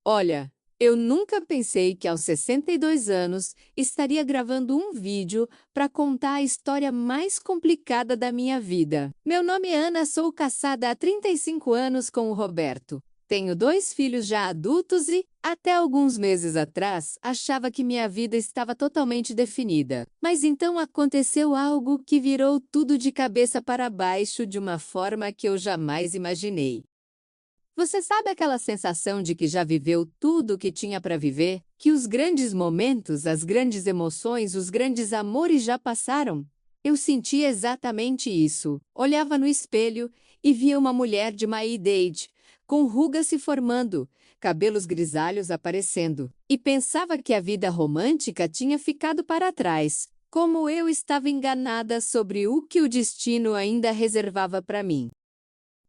Olha, eu nunca pensei que aos 62 anos estaria gravando um vídeo para contar a história mais complicada da minha vida. Meu nome é Ana, sou casada há 35 anos com o Roberto. Tenho 2 filhos já adultos e, até alguns meses atrás, achava que minha vida estava totalmente definida. Mas então aconteceu algo que virou tudo de cabeça para baixo de uma forma que eu jamais imaginei. Você sabe aquela sensação de que já viveu tudo o que tinha para viver? Que os grandes momentos, as grandes emoções, os grandes amores já passaram? Eu sentia exatamente isso. Olhava no espelho e via uma mulher de uma idade, com rugas se formando, cabelos grisalhos aparecendo, e pensava que a vida romântica tinha ficado para trás. Como eu estava enganada sobre o que o destino ainda reservava para mim.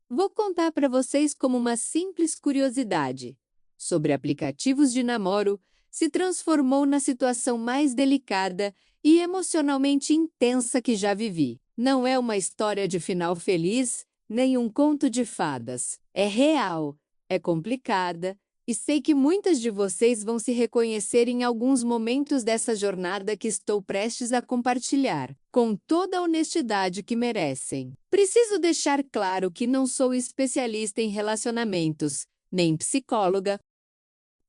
Vou contar para vocês como uma simples curiosidade sobre aplicativos de namoro se transformou na situação mais delicada e emocionalmente intensa que já vivi. Não é uma história de final feliz, nem um conto de fadas. É real, é complicada, e sei que muitas de vocês vão se reconhecer em alguns momentos dessa jornada que estou prestes a compartilhar, com toda a honestidade que merecem. Preciso deixar claro que não sou especialista em relacionamentos, nem psicóloga.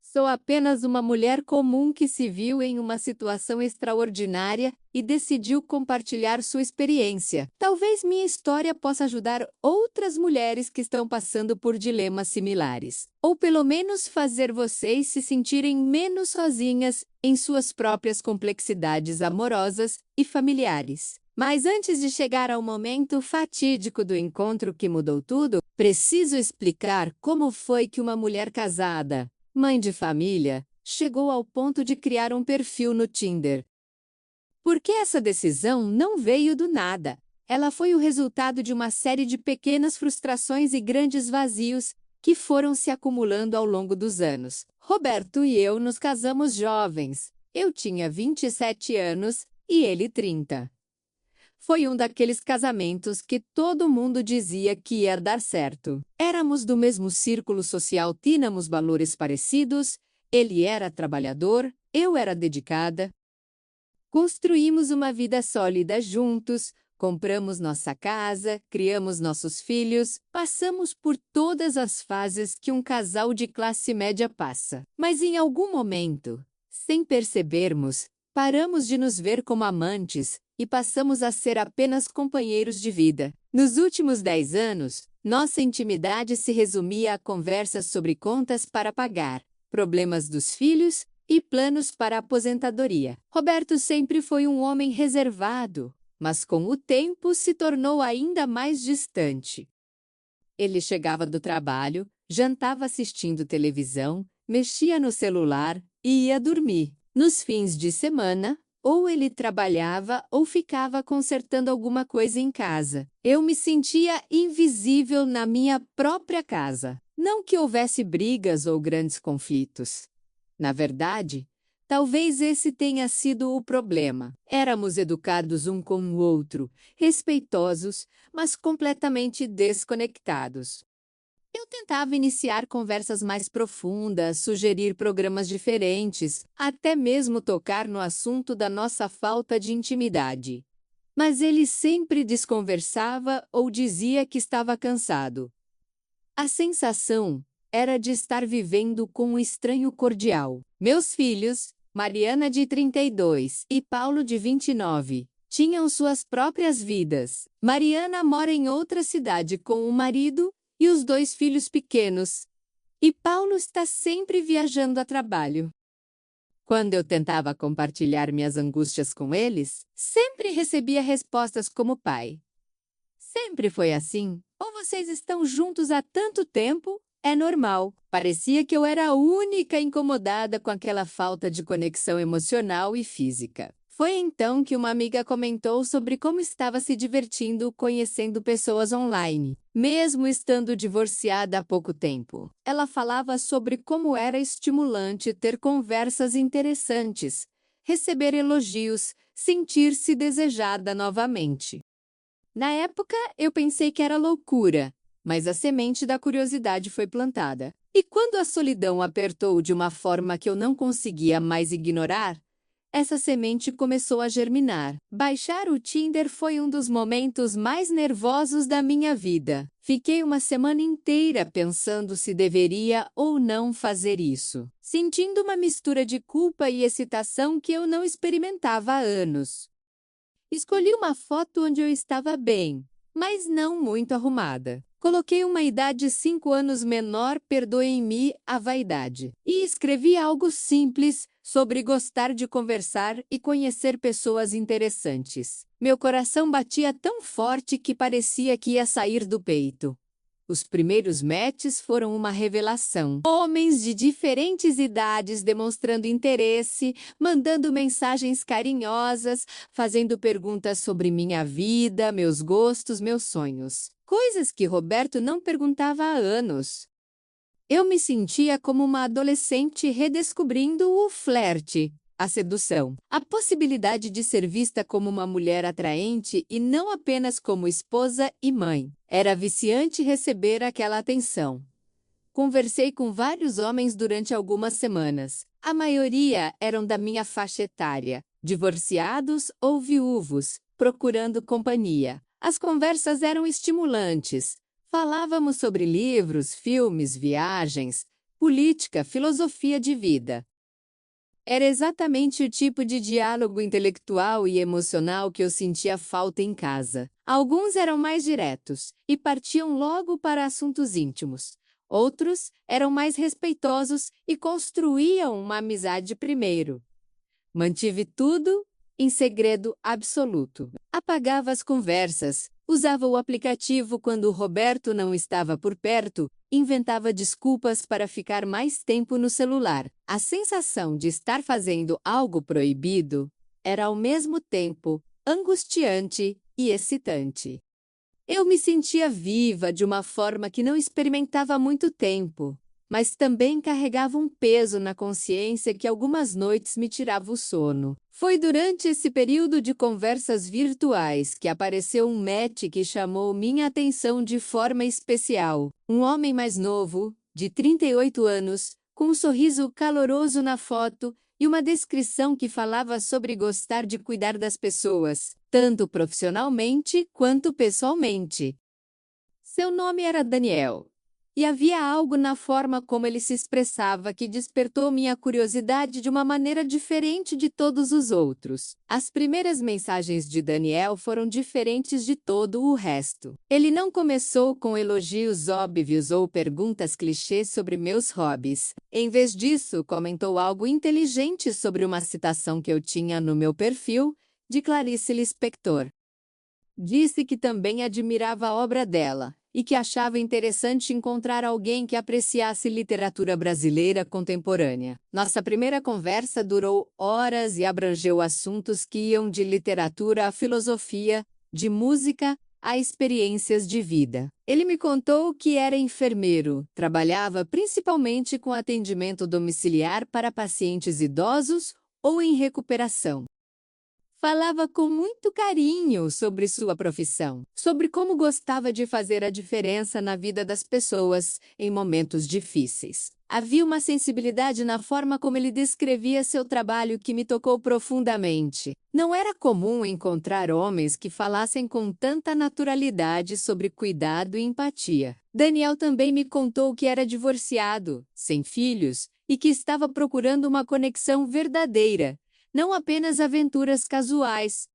Sou apenas uma mulher comum que se viu em uma situação extraordinária e decidiu compartilhar sua experiência. Talvez minha história possa ajudar outras mulheres que estão passando por dilemas similares, ou pelo menos fazer vocês se sentirem menos sozinhas em suas próprias complexidades amorosas e familiares. Mas antes de chegar ao momento fatídico do encontro que mudou tudo, preciso explicar como foi que uma mulher casada, mãe de família, chegou ao ponto de criar um perfil no Tinder. Porque essa decisão não veio do nada. Ela foi o resultado de uma série de pequenas frustrações e grandes vazios que foram se acumulando ao longo dos anos. Roberto e eu nos casamos jovens. Eu tinha 27 anos e ele 30. Foi um daqueles casamentos que todo mundo dizia que ia dar certo. Éramos do mesmo círculo social, tínhamos valores parecidos, ele era trabalhador, eu era dedicada. Construímos uma vida sólida juntos, compramos nossa casa, criamos nossos filhos, passamos por todas as fases que um casal de classe média passa. Mas em algum momento, sem percebermos, paramos de nos ver como amantes e passamos a ser apenas companheiros de vida. Nos últimos 10 anos, nossa intimidade se resumia a conversas sobre contas para pagar, problemas dos filhos e planos para a aposentadoria. Roberto sempre foi um homem reservado, mas com o tempo se tornou ainda mais distante. Ele chegava do trabalho, jantava assistindo televisão, mexia no celular e ia dormir. Nos fins de semana, ou ele trabalhava ou ficava consertando alguma coisa em casa. Eu me sentia invisível na minha própria casa. Não que houvesse brigas ou grandes conflitos. Na verdade, talvez esse tenha sido o problema. Éramos educados um com o outro, respeitosos, mas completamente desconectados. Eu tentava iniciar conversas mais profundas, sugerir programas diferentes, até mesmo tocar no assunto da nossa falta de intimidade. Mas ele sempre desconversava ou dizia que estava cansado. A sensação era de estar vivendo com um estranho cordial. Meus filhos, Mariana de 32 e Paulo de 29, tinham suas próprias vidas. Mariana mora em outra cidade com o marido e os 2 filhos pequenos, e Paulo está sempre viajando a trabalho. Quando eu tentava compartilhar minhas angústias com eles, sempre recebia respostas como pai. Sempre foi assim? Ou vocês estão juntos há tanto tempo? É normal. Parecia que eu era a única incomodada com aquela falta de conexão emocional e física. Foi então que uma amiga comentou sobre como estava se divertindo conhecendo pessoas online, mesmo estando divorciada há pouco tempo. Ela falava sobre como era estimulante ter conversas interessantes, receber elogios, sentir-se desejada novamente. Na época, eu pensei que era loucura, mas a semente da curiosidade foi plantada. E quando a solidão apertou de uma forma que eu não conseguia mais ignorar, essa semente começou a germinar. Baixar o Tinder foi um dos momentos mais nervosos da minha vida. Fiquei uma semana inteira pensando se deveria ou não fazer isso, sentindo uma mistura de culpa e excitação que eu não experimentava há anos. Escolhi uma foto onde eu estava bem, mas não muito arrumada. Coloquei uma idade 5 anos menor, perdoem-me a vaidade. E escrevi algo simples sobre gostar de conversar e conhecer pessoas interessantes. Meu coração batia tão forte que parecia que ia sair do peito. Os primeiros matches foram uma revelação. Homens de diferentes idades demonstrando interesse, mandando mensagens carinhosas, fazendo perguntas sobre minha vida, meus gostos, meus sonhos. Coisas que Roberto não perguntava há anos. Eu me sentia como uma adolescente redescobrindo o flerte, a sedução, a possibilidade de ser vista como uma mulher atraente e não apenas como esposa e mãe. Era viciante receber aquela atenção. Conversei com vários homens durante algumas semanas. A maioria eram da minha faixa etária, divorciados ou viúvos, procurando companhia. As conversas eram estimulantes. Falávamos sobre livros, filmes, viagens, política, filosofia de vida. Era exatamente o tipo de diálogo intelectual e emocional que eu sentia falta em casa. Alguns eram mais diretos e partiam logo para assuntos íntimos. Outros eram mais respeitosos e construíam uma amizade primeiro. Mantive tudo em segredo absoluto. Apagava as conversas, usava o aplicativo quando o Roberto não estava por perto, inventava desculpas para ficar mais tempo no celular. A sensação de estar fazendo algo proibido era ao mesmo tempo angustiante e excitante. Eu me sentia viva de uma forma que não experimentava há muito tempo, mas também carregava um peso na consciência que algumas noites me tirava o sono. Foi durante esse período de conversas virtuais que apareceu um match que chamou minha atenção de forma especial. Um homem mais novo, de 38 anos, com um sorriso caloroso na foto e uma descrição que falava sobre gostar de cuidar das pessoas, tanto profissionalmente quanto pessoalmente. Seu nome era Daniel. E havia algo na forma como ele se expressava que despertou minha curiosidade de uma maneira diferente de todos os outros. As primeiras mensagens de Daniel foram diferentes de todo o resto. Ele não começou com elogios óbvios ou perguntas clichês sobre meus hobbies. Em vez disso, comentou algo inteligente sobre uma citação que eu tinha no meu perfil, de Clarice Lispector. Disse que também admirava a obra dela e que achava interessante encontrar alguém que apreciasse literatura brasileira contemporânea. Nossa primeira conversa durou horas e abrangeu assuntos que iam de literatura à filosofia, de música a experiências de vida. Ele me contou que era enfermeiro, trabalhava principalmente com atendimento domiciliar para pacientes idosos ou em recuperação. Falava com muito carinho sobre sua profissão, sobre como gostava de fazer a diferença na vida das pessoas em momentos difíceis. Havia uma sensibilidade na forma como ele descrevia seu trabalho que me tocou profundamente. Não era comum encontrar homens que falassem com tanta naturalidade sobre cuidado e empatia. Daniel também me contou que era divorciado, sem filhos, e que estava procurando uma conexão verdadeira, não apenas aventuras casuais.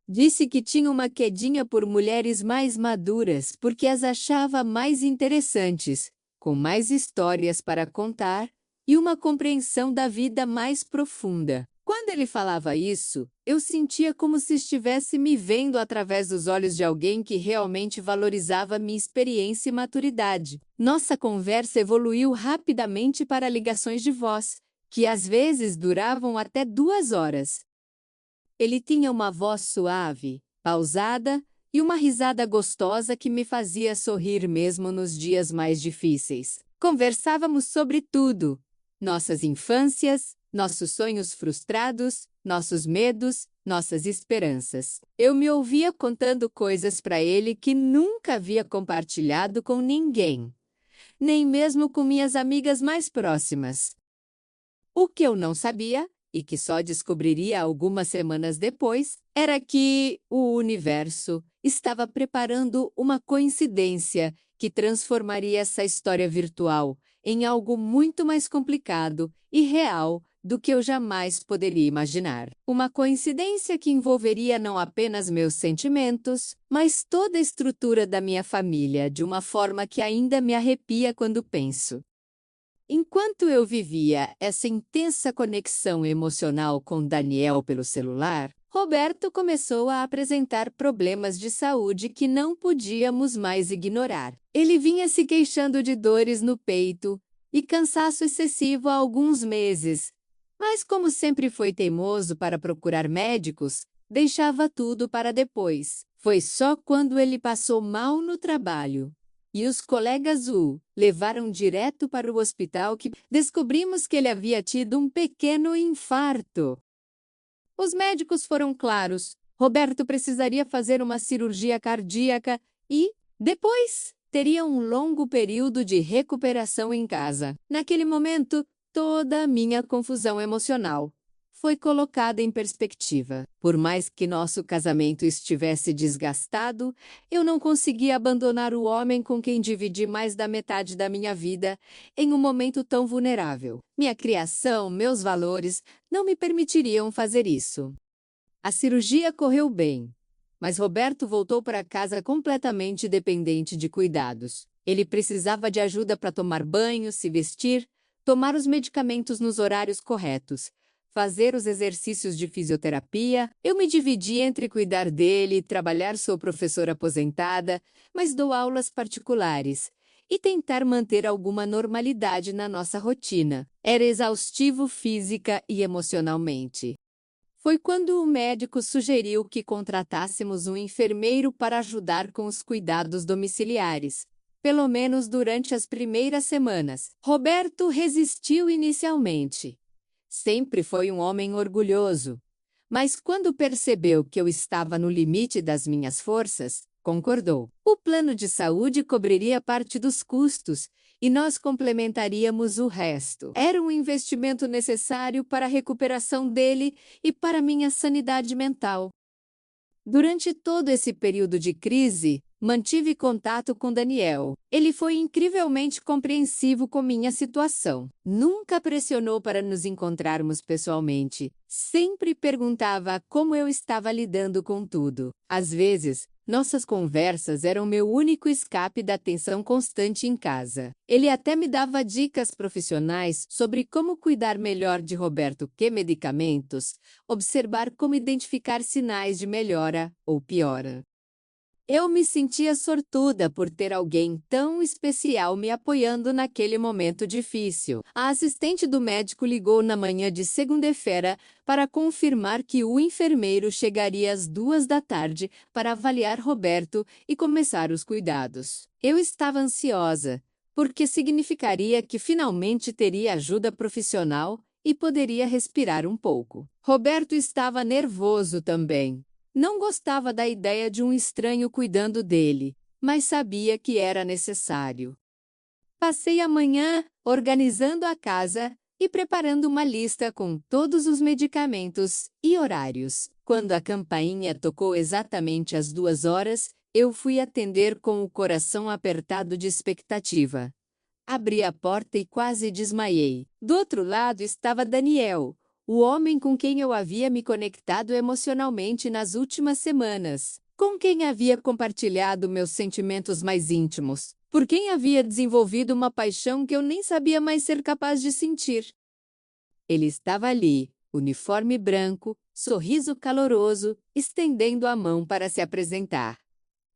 Disse que tinha uma quedinha por mulheres mais maduras porque as achava mais interessantes, com mais histórias para contar e uma compreensão da vida mais profunda. Quando ele falava isso, eu sentia como se estivesse me vendo através dos olhos de alguém que realmente valorizava minha experiência e maturidade. Nossa conversa evoluiu rapidamente para ligações de voz, que às vezes duravam até 2 horas. Ele tinha uma voz suave, pausada e uma risada gostosa que me fazia sorrir mesmo nos dias mais difíceis. Conversávamos sobre tudo: nossas infâncias, nossos sonhos frustrados, nossos medos, nossas esperanças. Eu me ouvia contando coisas para ele que nunca havia compartilhado com ninguém. nem mesmo com minhas amigas mais próximas. O que eu não sabia, e que só descobriria algumas semanas depois, era que o universo estava preparando uma coincidência que transformaria essa história virtual em algo muito mais complicado e real do que eu jamais poderia imaginar. Uma coincidência que envolveria não apenas meus sentimentos, mas toda a estrutura da minha família, de uma forma que ainda me arrepia quando penso. Enquanto eu vivia essa intensa conexão emocional com Daniel pelo celular, Roberto começou a apresentar problemas de saúde que não podíamos mais ignorar. Ele vinha se queixando de dores no peito e cansaço excessivo há alguns meses, mas como sempre foi teimoso para procurar médicos, deixava tudo para depois. Foi só quando ele passou mal no trabalho e os colegas o levaram direto para o hospital que descobrimos que ele havia tido um pequeno infarto. Os médicos foram claros. Roberto precisaria fazer uma cirurgia cardíaca e, depois, teria um longo período de recuperação em casa. Naquele momento, toda a minha confusão emocional foi colocada em perspectiva. Por mais que nosso casamento estivesse desgastado, eu não conseguia abandonar o homem com quem dividi mais da metade da minha vida em um momento tão vulnerável. Minha criação, meus valores, não me permitiriam fazer isso. A cirurgia correu bem, mas Roberto voltou para casa completamente dependente de cuidados. Ele precisava de ajuda para tomar banho, se vestir, tomar os medicamentos nos horários corretos, fazer os exercícios de fisioterapia. Eu me dividi entre cuidar dele, trabalhar, sou professora aposentada, mas dou aulas particulares, e tentar manter alguma normalidade na nossa rotina. Era exaustivo física e emocionalmente. Foi quando o médico sugeriu que contratássemos um enfermeiro para ajudar com os cuidados domiciliares, pelo menos durante as primeiras semanas. Roberto resistiu inicialmente. Sempre foi um homem orgulhoso, mas quando percebeu que eu estava no limite das minhas forças, concordou. O plano de saúde cobriria parte dos custos e nós complementaríamos o resto. Era um investimento necessário para a recuperação dele e para minha sanidade mental. Durante todo esse período de crise, mantive contato com Daniel. Ele foi incrivelmente compreensivo com minha situação. Nunca pressionou para nos encontrarmos pessoalmente. Sempre perguntava como eu estava lidando com tudo. Às vezes, nossas conversas eram meu único escape da tensão constante em casa. Ele até me dava dicas profissionais sobre como cuidar melhor de Roberto, que medicamentos, observar como identificar sinais de melhora ou piora. Eu me sentia sortuda por ter alguém tão especial me apoiando naquele momento difícil. A assistente do médico ligou na manhã de segunda-feira para confirmar que o enfermeiro chegaria às 14h para avaliar Roberto e começar os cuidados. Eu estava ansiosa, porque significaria que finalmente teria ajuda profissional e poderia respirar um pouco. Roberto estava nervoso também. Não gostava da ideia de um estranho cuidando dele, mas sabia que era necessário. Passei a manhã organizando a casa e preparando uma lista com todos os medicamentos e horários. Quando a campainha tocou exatamente às 2h, eu fui atender com o coração apertado de expectativa. Abri a porta e quase desmaiei. Do outro lado estava Daniel, o homem com quem eu havia me conectado emocionalmente nas últimas semanas, com quem havia compartilhado meus sentimentos mais íntimos, por quem havia desenvolvido uma paixão que eu nem sabia mais ser capaz de sentir. Ele estava ali, uniforme branco, sorriso caloroso, estendendo a mão para se apresentar.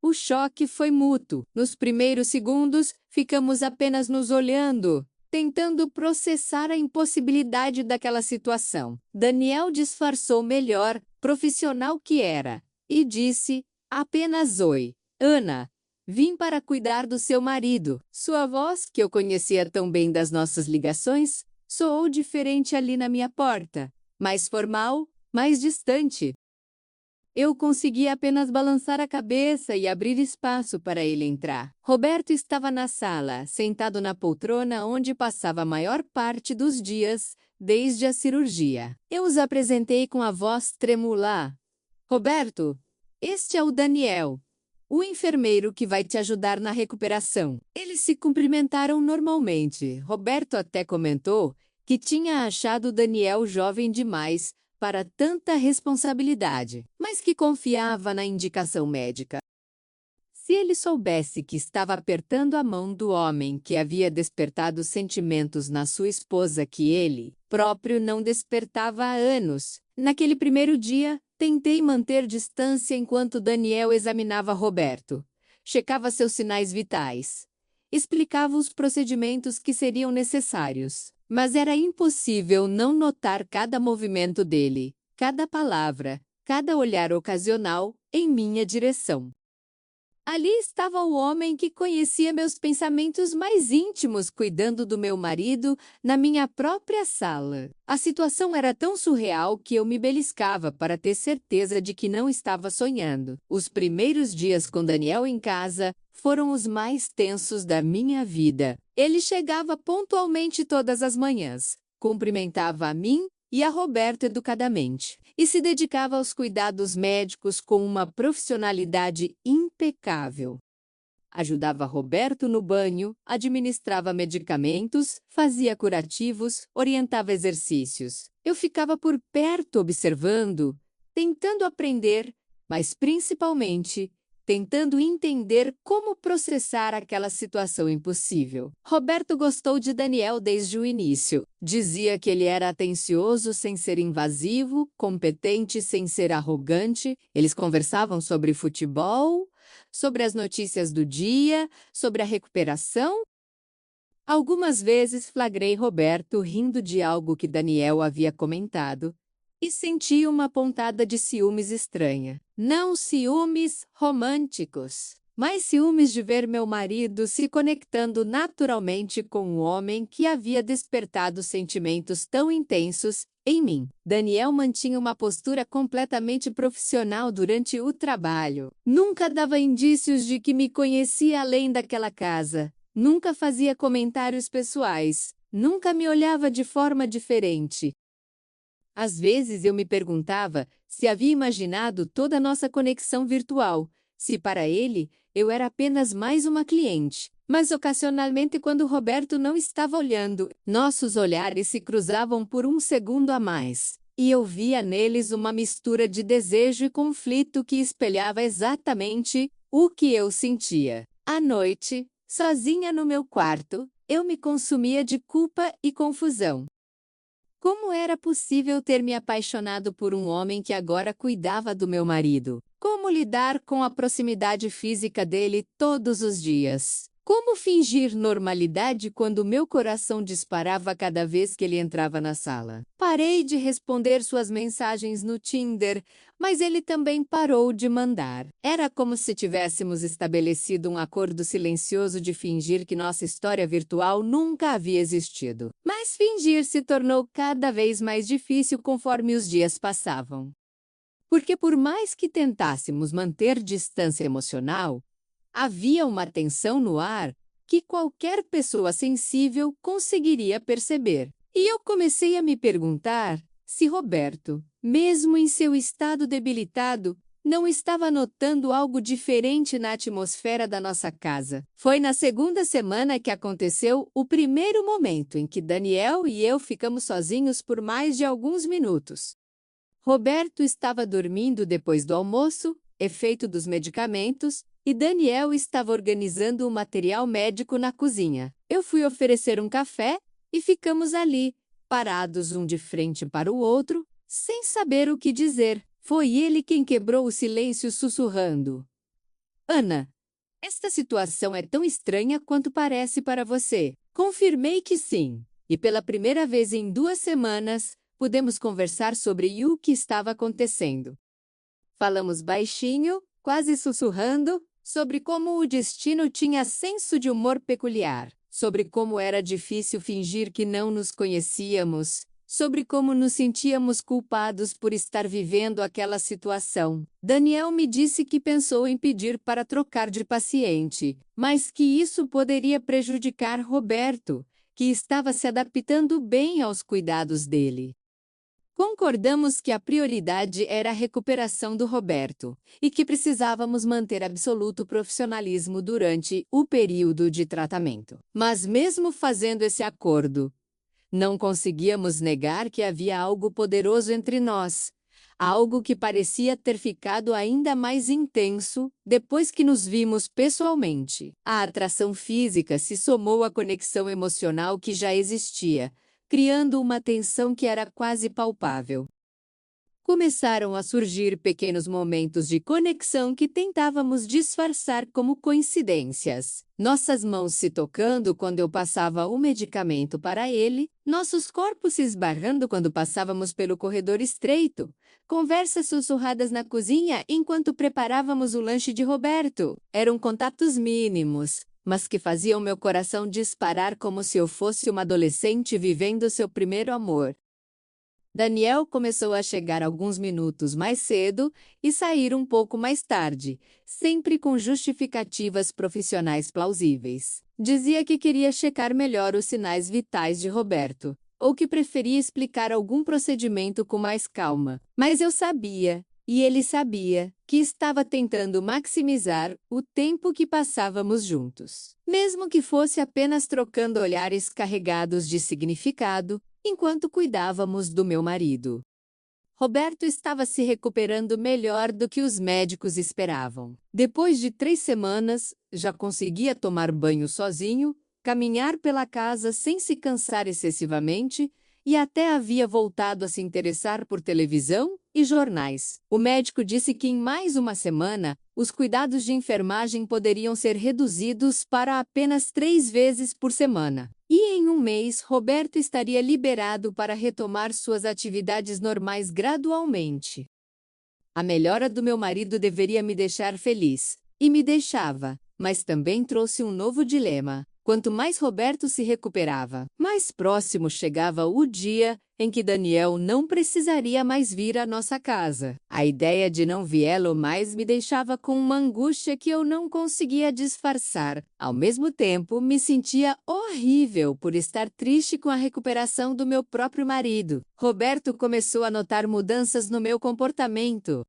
O choque foi mútuo. Nos primeiros segundos, ficamos apenas nos olhando, tentando processar a impossibilidade daquela situação. Daniel disfarçou melhor, profissional que era, e disse apenas oi. Ana, vim para cuidar do seu marido. Sua voz, que eu conhecia tão bem das nossas ligações, soou diferente ali na minha porta. Mais formal, mais distante. Eu conseguia apenas balançar a cabeça e abrir espaço para ele entrar. Roberto estava na sala, sentado na poltrona onde passava a maior parte dos dias, desde a cirurgia. Eu os apresentei com a voz tremulá. Roberto, este é o Daniel, o enfermeiro que vai te ajudar na recuperação. Eles se cumprimentaram normalmente. Roberto até comentou que tinha achado Daniel jovem demais para tanta responsabilidade, mas que confiava na indicação médica. Se ele soubesse que estava apertando a mão do homem que havia despertado sentimentos na sua esposa que ele próprio não despertava há anos. Naquele primeiro dia, tentei manter distância enquanto Daniel examinava Roberto. Checava seus sinais vitais. Explicava os procedimentos que seriam necessários. Mas era impossível não notar cada movimento dele, cada palavra, cada olhar ocasional em minha direção. Ali estava o homem que conhecia meus pensamentos mais íntimos, cuidando do meu marido na minha própria sala. A situação era tão surreal que eu me beliscava para ter certeza de que não estava sonhando. Os primeiros dias com Daniel em casa foram os mais tensos da minha vida. Ele chegava pontualmente todas as manhãs, cumprimentava a mim e a Roberto educadamente, e se dedicava aos cuidados médicos com uma profissionalidade impecável. Ajudava Roberto no banho, administrava medicamentos, fazia curativos, orientava exercícios. Eu ficava por perto observando, tentando aprender, mas principalmente tentando entender como processar aquela situação impossível. Roberto gostou de Daniel desde o início. Dizia que ele era atencioso sem ser invasivo, competente sem ser arrogante. Eles conversavam sobre futebol, sobre as notícias do dia, sobre a recuperação. Algumas vezes flagrei Roberto rindo de algo que Daniel havia comentado e senti uma pontada de ciúmes estranha. Não ciúmes românticos, mas ciúmes de ver meu marido se conectando naturalmente com um homem que havia despertado sentimentos tão intensos em mim. Daniel mantinha uma postura completamente profissional durante o trabalho. Nunca dava indícios de que me conhecia além daquela casa. Nunca fazia comentários pessoais. Nunca me olhava de forma diferente. Às vezes eu me perguntava se havia imaginado toda a nossa conexão virtual, se para ele eu era apenas mais uma cliente. Mas ocasionalmente, quando Roberto não estava olhando, nossos olhares se cruzavam por um segundo a mais, e eu via neles uma mistura de desejo e conflito que espelhava exatamente o que eu sentia. À noite, sozinha no meu quarto, eu me consumia de culpa e confusão. Como era possível ter me apaixonado por um homem que agora cuidava do meu marido? Como lidar com a proximidade física dele todos os dias? Como fingir normalidade quando meu coração disparava cada vez que ele entrava na sala? Parei de responder suas mensagens no Tinder, mas ele também parou de mandar. Era como se tivéssemos estabelecido um acordo silencioso de fingir que nossa história virtual nunca havia existido. Mas fingir se tornou cada vez mais difícil conforme os dias passavam. Porque por mais que tentássemos manter distância emocional, havia uma tensão no ar que qualquer pessoa sensível conseguiria perceber. E eu comecei a me perguntar se Roberto, mesmo em seu estado debilitado, não estava notando algo diferente na atmosfera da nossa casa. Foi na segunda semana que aconteceu o primeiro momento em que Daniel e eu ficamos sozinhos por mais de alguns minutos. Roberto estava dormindo depois do almoço, efeito dos medicamentos, e Daniel estava organizando o material médico na cozinha. Eu fui oferecer um café e ficamos ali, parados um de frente para o outro, sem saber o que dizer. Foi ele quem quebrou o silêncio sussurrando: Ana, esta situação é tão estranha quanto parece para você. Confirmei que sim, e pela primeira vez em 2 semanas, pudemos conversar sobre o que estava acontecendo. Falamos baixinho, quase sussurrando, sobre como o destino tinha senso de humor peculiar, sobre como era difícil fingir que não nos conhecíamos, sobre como nos sentíamos culpados por estar vivendo aquela situação. Daniel me disse que pensou em pedir para trocar de paciente, mas que isso poderia prejudicar Roberto, que estava se adaptando bem aos cuidados dele. Concordamos que a prioridade era a recuperação do Roberto e que precisávamos manter absoluto profissionalismo durante o período de tratamento. Mas mesmo fazendo esse acordo, não conseguíamos negar que havia algo poderoso entre nós, algo que parecia ter ficado ainda mais intenso depois que nos vimos pessoalmente. A atração física se somou à conexão emocional que já existia, criando uma tensão que era quase palpável. Começaram a surgir pequenos momentos de conexão que tentávamos disfarçar como coincidências. Nossas mãos se tocando quando eu passava o medicamento para ele, nossos corpos se esbarrando quando passávamos pelo corredor estreito, conversas sussurradas na cozinha enquanto preparávamos o lanche de Roberto. Eram contatos mínimos, mas que faziam meu coração disparar como se eu fosse uma adolescente vivendo seu primeiro amor. Daniel começou a chegar alguns minutos mais cedo e sair um pouco mais tarde, sempre com justificativas profissionais plausíveis. Dizia que queria checar melhor os sinais vitais de Roberto, ou que preferia explicar algum procedimento com mais calma. Mas eu sabia, e ele sabia, que estava tentando maximizar o tempo que passávamos juntos. Mesmo que fosse apenas trocando olhares carregados de significado, enquanto cuidávamos do meu marido. Roberto estava se recuperando melhor do que os médicos esperavam. Depois de 3 semanas, já conseguia tomar banho sozinho, caminhar pela casa sem se cansar excessivamente e até havia voltado a se interessar por televisão e jornais. O médico disse que em mais uma semana, os cuidados de enfermagem poderiam ser reduzidos para apenas 3 vezes por semana. E em um mês, Roberto estaria liberado para retomar suas atividades normais gradualmente. A melhora do meu marido deveria me deixar feliz, e me deixava, mas também trouxe um novo dilema. Quanto mais Roberto se recuperava, mais próximo chegava o dia em que Daniel não precisaria mais vir à nossa casa. A ideia de não vê-lo mais me deixava com uma angústia que eu não conseguia disfarçar. Ao mesmo tempo, me sentia horrível por estar triste com a recuperação do meu próprio marido. Roberto começou a notar mudanças no meu comportamento.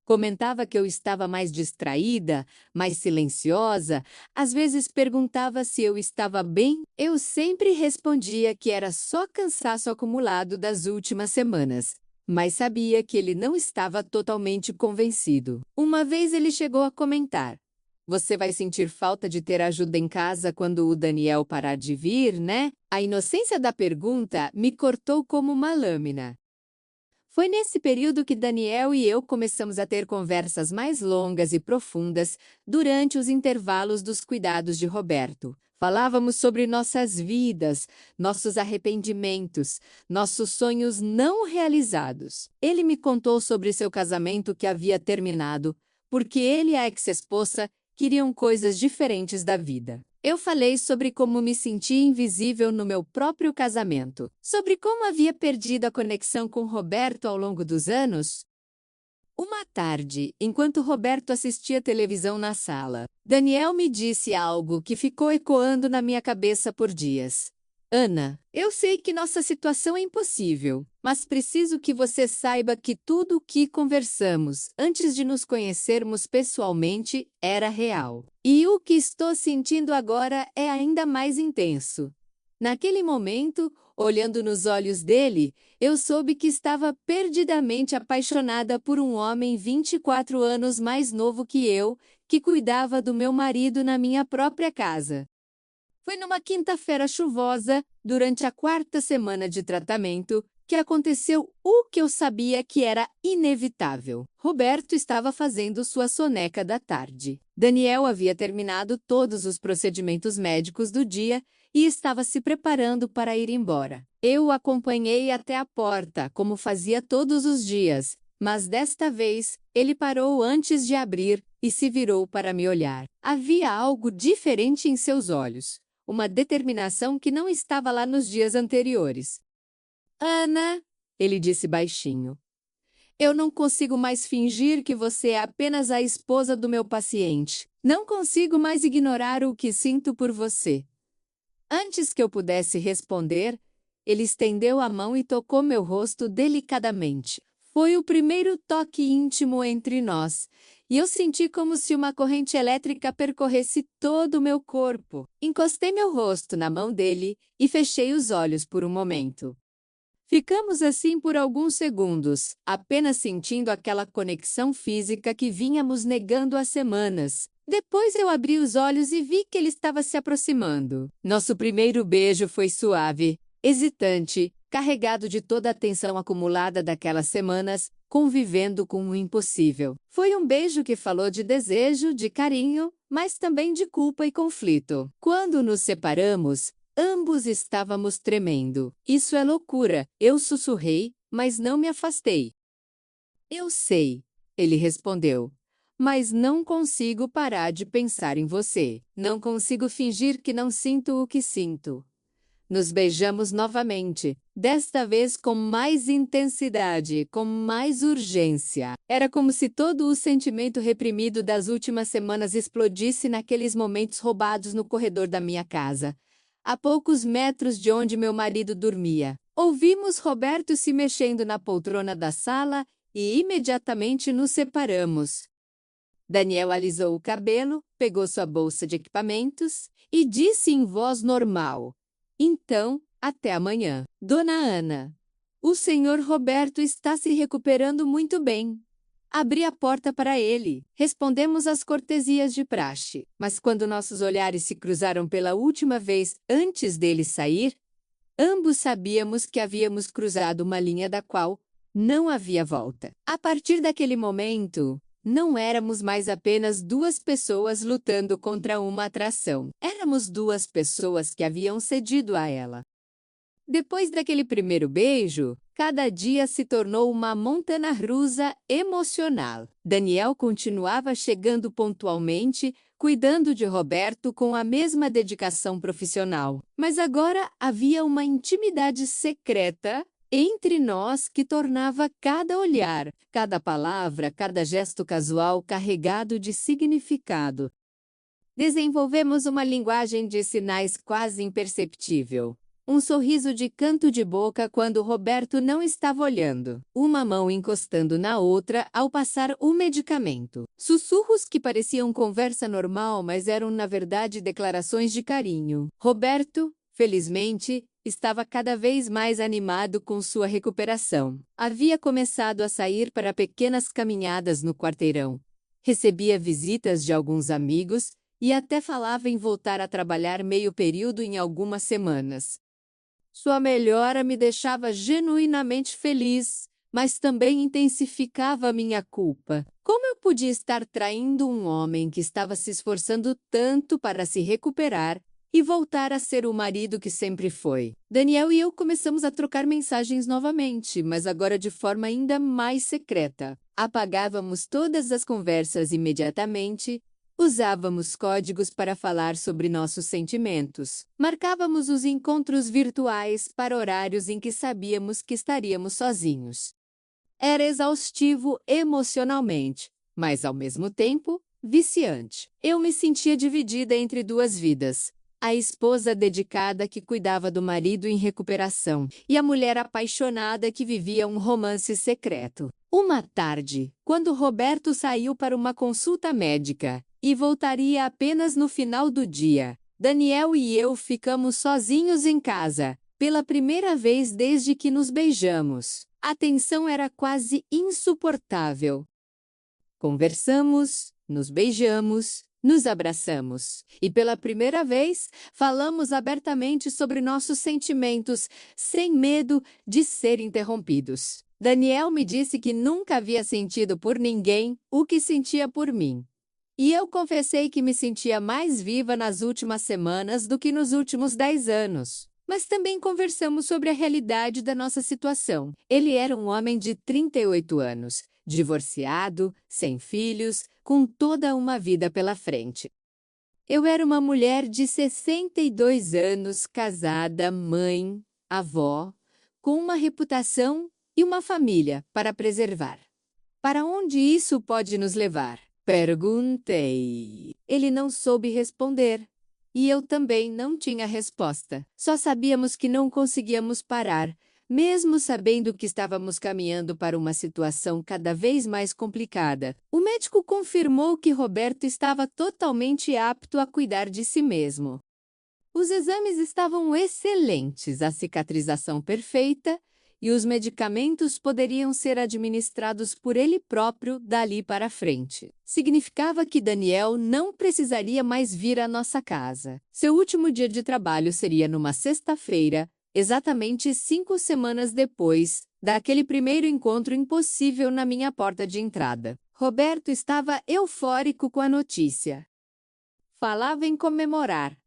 Comentava que eu estava mais distraída, mais silenciosa, às vezes perguntava se eu estava bem. Eu sempre respondia que era só cansaço acumulado das últimas semanas, mas sabia que ele não estava totalmente convencido. Uma vez ele chegou a comentar: "Você vai sentir falta de ter ajuda em casa quando o Daniel parar de vir, né?" A inocência da pergunta me cortou como uma lâmina. Foi nesse período que Daniel e eu começamos a ter conversas mais longas e profundas durante os intervalos dos cuidados de Roberto. Falávamos sobre nossas vidas, nossos arrependimentos, nossos sonhos não realizados. Ele me contou sobre seu casamento que havia terminado, porque ele e a ex-esposa queriam coisas diferentes da vida. Eu falei sobre como me sentia invisível no meu próprio casamento, sobre como havia perdido a conexão com Roberto ao longo dos anos. Uma tarde, enquanto Roberto assistia televisão na sala, Daniel me disse algo que ficou ecoando na minha cabeça por dias. "Ana, eu sei que nossa situação é impossível, mas preciso que você saiba que tudo o que conversamos antes de nos conhecermos pessoalmente era real. E o que estou sentindo agora é ainda mais intenso." Naquele momento, olhando nos olhos dele, eu soube que estava perdidamente apaixonada por um homem 24 anos mais novo que eu, que cuidava do meu marido na minha própria casa. Foi numa quinta-feira chuvosa, durante a 4ª semana de tratamento, que aconteceu o que eu sabia que era inevitável. Roberto estava fazendo sua soneca da tarde. Daniel havia terminado todos os procedimentos médicos do dia e estava se preparando para ir embora. Eu o acompanhei até a porta, como fazia todos os dias, mas desta vez ele parou antes de abrir e se virou para me olhar. Havia algo diferente em seus olhos. Uma determinação que não estava lá nos dias anteriores. Ana, ele disse baixinho, eu não consigo mais fingir que você é apenas a esposa do meu paciente. Não consigo mais ignorar o que sinto por você. Antes que eu pudesse responder, ele estendeu a mão e tocou meu rosto delicadamente. Foi o primeiro toque íntimo entre nós, e eu senti como se uma corrente elétrica percorresse todo o meu corpo. Encostei meu rosto na mão dele e fechei os olhos por um momento. Ficamos assim por alguns segundos, apenas sentindo aquela conexão física que vínhamos negando há semanas. Depois eu abri os olhos e vi que ele estava se aproximando. Nosso primeiro beijo foi suave, hesitante, carregado de toda a tensão acumulada daquelas semanas, convivendo com o impossível. Foi um beijo que falou de desejo, de carinho, mas também de culpa e conflito. Quando nos separamos, ambos estávamos tremendo. Isso é loucura, eu sussurrei, mas não me afastei. Eu sei, ele respondeu, mas não consigo parar de pensar em você. Não consigo fingir que não sinto o que sinto. Nos beijamos novamente, desta vez com mais intensidade, com mais urgência. Era como se todo o sentimento reprimido das últimas semanas explodisse naqueles momentos roubados no corredor da minha casa, a poucos metros de onde meu marido dormia. Ouvimos Roberto se mexendo na poltrona da sala e imediatamente nos separamos. Daniel alisou o cabelo, pegou sua bolsa de equipamentos e disse em voz normal: então, até amanhã. Dona Ana, o senhor Roberto está se recuperando muito bem. Abri a porta para ele. Respondemos às cortesias de praxe. Mas quando nossos olhares se cruzaram pela última vez antes dele sair, ambos sabíamos que havíamos cruzado uma linha da qual não havia volta. A partir daquele momento, não éramos mais apenas duas pessoas lutando contra uma atração. Éramos duas pessoas que haviam cedido a ela. Depois daquele primeiro beijo, cada dia se tornou uma montanha-russa emocional. Daniel continuava chegando pontualmente, cuidando de Roberto com a mesma dedicação profissional. Mas agora havia uma intimidade secreta entre nós que tornava cada olhar, cada palavra, cada gesto casual carregado de significado. Desenvolvemos uma linguagem de sinais quase imperceptível. Um sorriso de canto de boca quando Roberto não estava olhando. Uma mão encostando na outra ao passar o medicamento. Sussurros que pareciam conversa normal, mas eram na verdade declarações de carinho. Roberto, felizmente, estava cada vez mais animado com sua recuperação. Havia começado a sair para pequenas caminhadas no quarteirão. Recebia visitas de alguns amigos e até falava em voltar a trabalhar meio período em algumas semanas. Sua melhora me deixava genuinamente feliz, mas também intensificava a minha culpa. Como eu podia estar traindo um homem que estava se esforçando tanto para se recuperar e voltar a ser o marido que sempre foi? Daniel e eu começamos a trocar mensagens novamente, mas agora de forma ainda mais secreta. Apagávamos todas as conversas imediatamente. Usávamos códigos para falar sobre nossos sentimentos. Marcávamos os encontros virtuais para horários em que sabíamos que estaríamos sozinhos. Era exaustivo emocionalmente, mas ao mesmo tempo, viciante. Eu me sentia dividida entre duas vidas. A esposa dedicada que cuidava do marido em recuperação e a mulher apaixonada que vivia um romance secreto. Uma tarde, quando Roberto saiu para uma consulta médica e voltaria apenas no final do dia, Daniel e eu ficamos sozinhos em casa, pela primeira vez desde que nos beijamos. A tensão era quase insuportável. Conversamos, nos beijamos, nos abraçamos. E pela primeira vez, falamos abertamente sobre nossos sentimentos, sem medo de ser interrompidos. Daniel me disse que nunca havia sentido por ninguém o que sentia por mim. E eu confessei que me sentia mais viva nas últimas semanas do que nos últimos 10 anos. Mas também conversamos sobre a realidade da nossa situação. Ele era um homem de 38 anos, divorciado, sem filhos, com toda uma vida pela frente. Eu era uma mulher de 62 anos, casada, mãe, avó, com uma reputação e uma família para preservar. Para onde isso pode nos levar? Perguntei. Ele não soube responder. E eu também não tinha resposta. Só sabíamos que não conseguíamos parar, mesmo sabendo que estávamos caminhando para uma situação cada vez mais complicada. O médico confirmou que Roberto estava totalmente apto a cuidar de si mesmo. Os exames estavam excelentes, a cicatrização perfeita, e os medicamentos poderiam ser administrados por ele próprio dali para frente. Significava que Daniel não precisaria mais vir à nossa casa. Seu último dia de trabalho seria numa sexta-feira, exatamente 5 semanas depois daquele primeiro encontro impossível na minha porta de entrada. Roberto estava eufórico com a notícia. Falava em comemorar,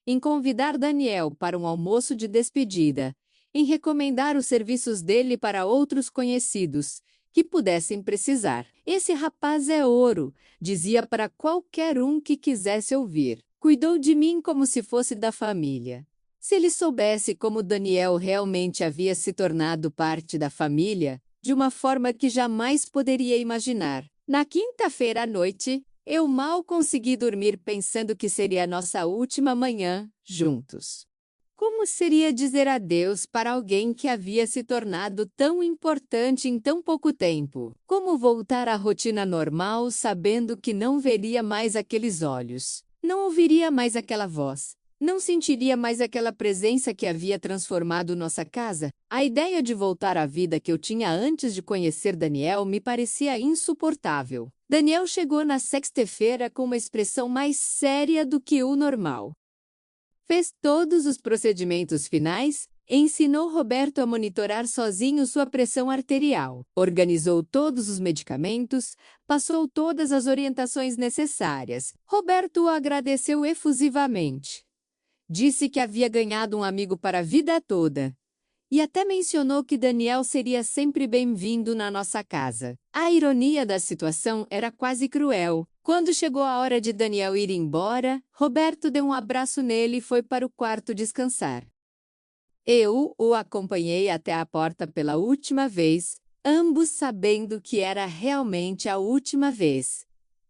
em convidar Daniel para um almoço de despedida, em recomendar os serviços dele para outros conhecidos que pudessem precisar. Esse rapaz é ouro, dizia para qualquer um que quisesse ouvir. Cuidou de mim como se fosse da família. Se ele soubesse como Daniel realmente havia se tornado parte da família, de uma forma que jamais poderia imaginar. Na quinta-feira à noite, eu mal consegui dormir pensando que seria a nossa última manhã juntos. Como seria dizer adeus para alguém que havia se tornado tão importante em tão pouco tempo? Como voltar à rotina normal sabendo que não veria mais aqueles olhos? Não ouviria mais aquela voz? Não sentiria mais aquela presença que havia transformado nossa casa? A ideia de voltar à vida que eu tinha antes de conhecer Daniel me parecia insuportável. Daniel chegou na sexta-feira com uma expressão mais séria do que o normal. Fez todos os procedimentos finais, ensinou Roberto a monitorar sozinho sua pressão arterial, organizou todos os medicamentos, passou todas as orientações necessárias. Roberto o agradeceu efusivamente. Disse que havia ganhado um amigo para a vida toda. E até mencionou que Daniel seria sempre bem-vindo na nossa casa. A ironia da situação era quase cruel. Quando chegou a hora de Daniel ir embora, Roberto deu um abraço nele e foi para o quarto descansar. Eu o acompanhei até a porta pela última vez, ambos sabendo que era realmente a última vez.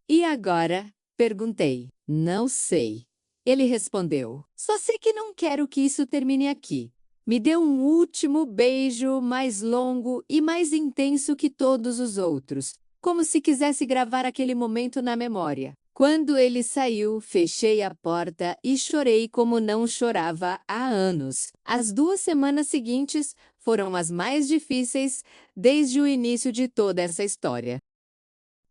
E agora? Perguntei. Não sei. Ele respondeu. Só sei que não quero que isso termine aqui. Me deu um último beijo mais longo e mais intenso que todos os outros, como se quisesse gravar aquele momento na memória. Quando ele saiu, fechei a porta e chorei como não chorava há anos. As 2 semanas seguintes foram as mais difíceis desde o início de toda essa história.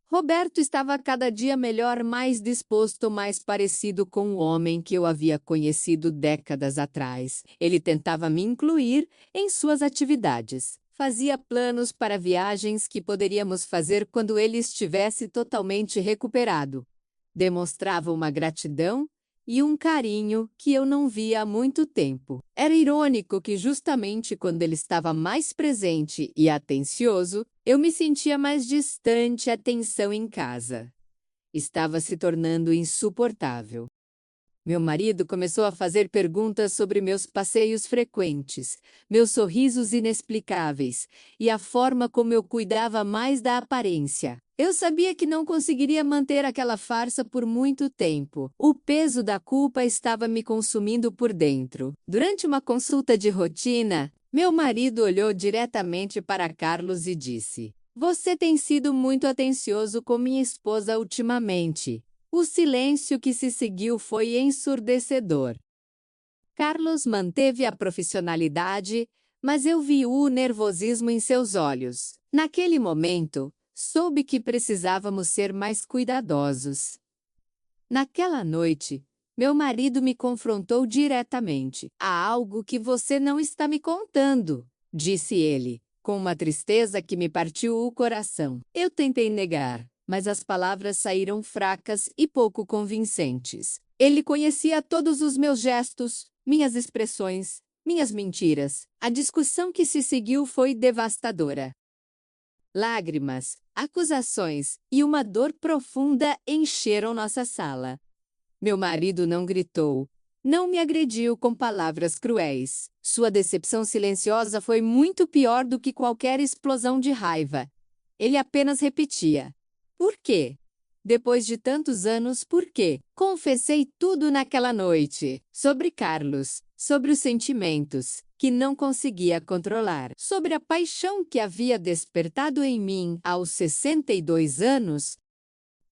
Roberto estava cada dia melhor, mais disposto, mais parecido com o homem que eu havia conhecido décadas atrás. Ele tentava me incluir em suas atividades. Fazia planos para viagens que poderíamos fazer quando ele estivesse totalmente recuperado. Demonstrava uma gratidão e um carinho que eu não via há muito tempo. Era irônico que justamente quando ele estava mais presente e atencioso, eu me sentia mais distante, a tensão em casa estava se tornando insuportável. Meu marido começou a fazer perguntas sobre meus passeios frequentes, meus sorrisos inexplicáveis e a forma como eu cuidava mais da aparência. Eu sabia que não conseguiria manter aquela farsa por muito tempo. O peso da culpa estava me consumindo por dentro. Durante uma consulta de rotina, meu marido olhou diretamente para Carlos e disse: "Você tem sido muito atencioso com minha esposa ultimamente." O silêncio que se seguiu foi ensurdecedor. Carlos manteve a profissionalidade, mas eu vi o nervosismo em seus olhos. Naquele momento, soube que precisávamos ser mais cuidadosos. Naquela noite, meu marido me confrontou diretamente. "Há algo que você não está me contando", disse ele, com uma tristeza que me partiu o coração. Eu tentei negar, mas as palavras saíram fracas e pouco convincentes. Ele conhecia todos os meus gestos, minhas expressões, minhas mentiras. A discussão que se seguiu foi devastadora. Lágrimas, acusações e uma dor profunda encheram nossa sala. Meu marido não gritou, Não me agrediu com palavras cruéis. Sua decepção silenciosa foi muito pior do que qualquer explosão de raiva. Ele apenas repetia: "Por quê? Depois de tantos anos, por quê?" Confessei tudo naquela noite. Sobre Carlos, sobre os sentimentos que não conseguia controlar, sobre a paixão que havia despertado em mim aos 62 anos.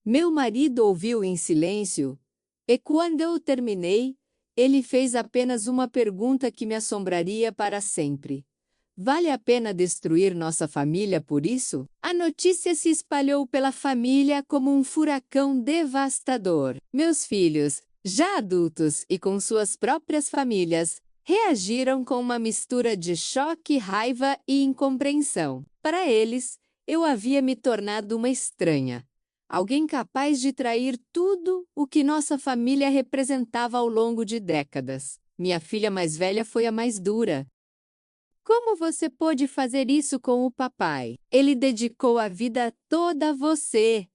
Meu marido ouviu em silêncio, e quando eu terminei, ele fez apenas uma pergunta que me assombraria para sempre. Vale a pena destruir nossa família por isso? A notícia se espalhou pela família como um furacão devastador. Meus filhos, já adultos e com suas próprias famílias, reagiram com uma mistura de choque, raiva e incompreensão. Para eles, eu havia me tornado uma estranha. Alguém capaz de trair tudo o que nossa família representava ao longo de décadas. Minha filha mais velha foi a mais dura. Como você pôde fazer isso com o papai? Ele dedicou a vida toda a você.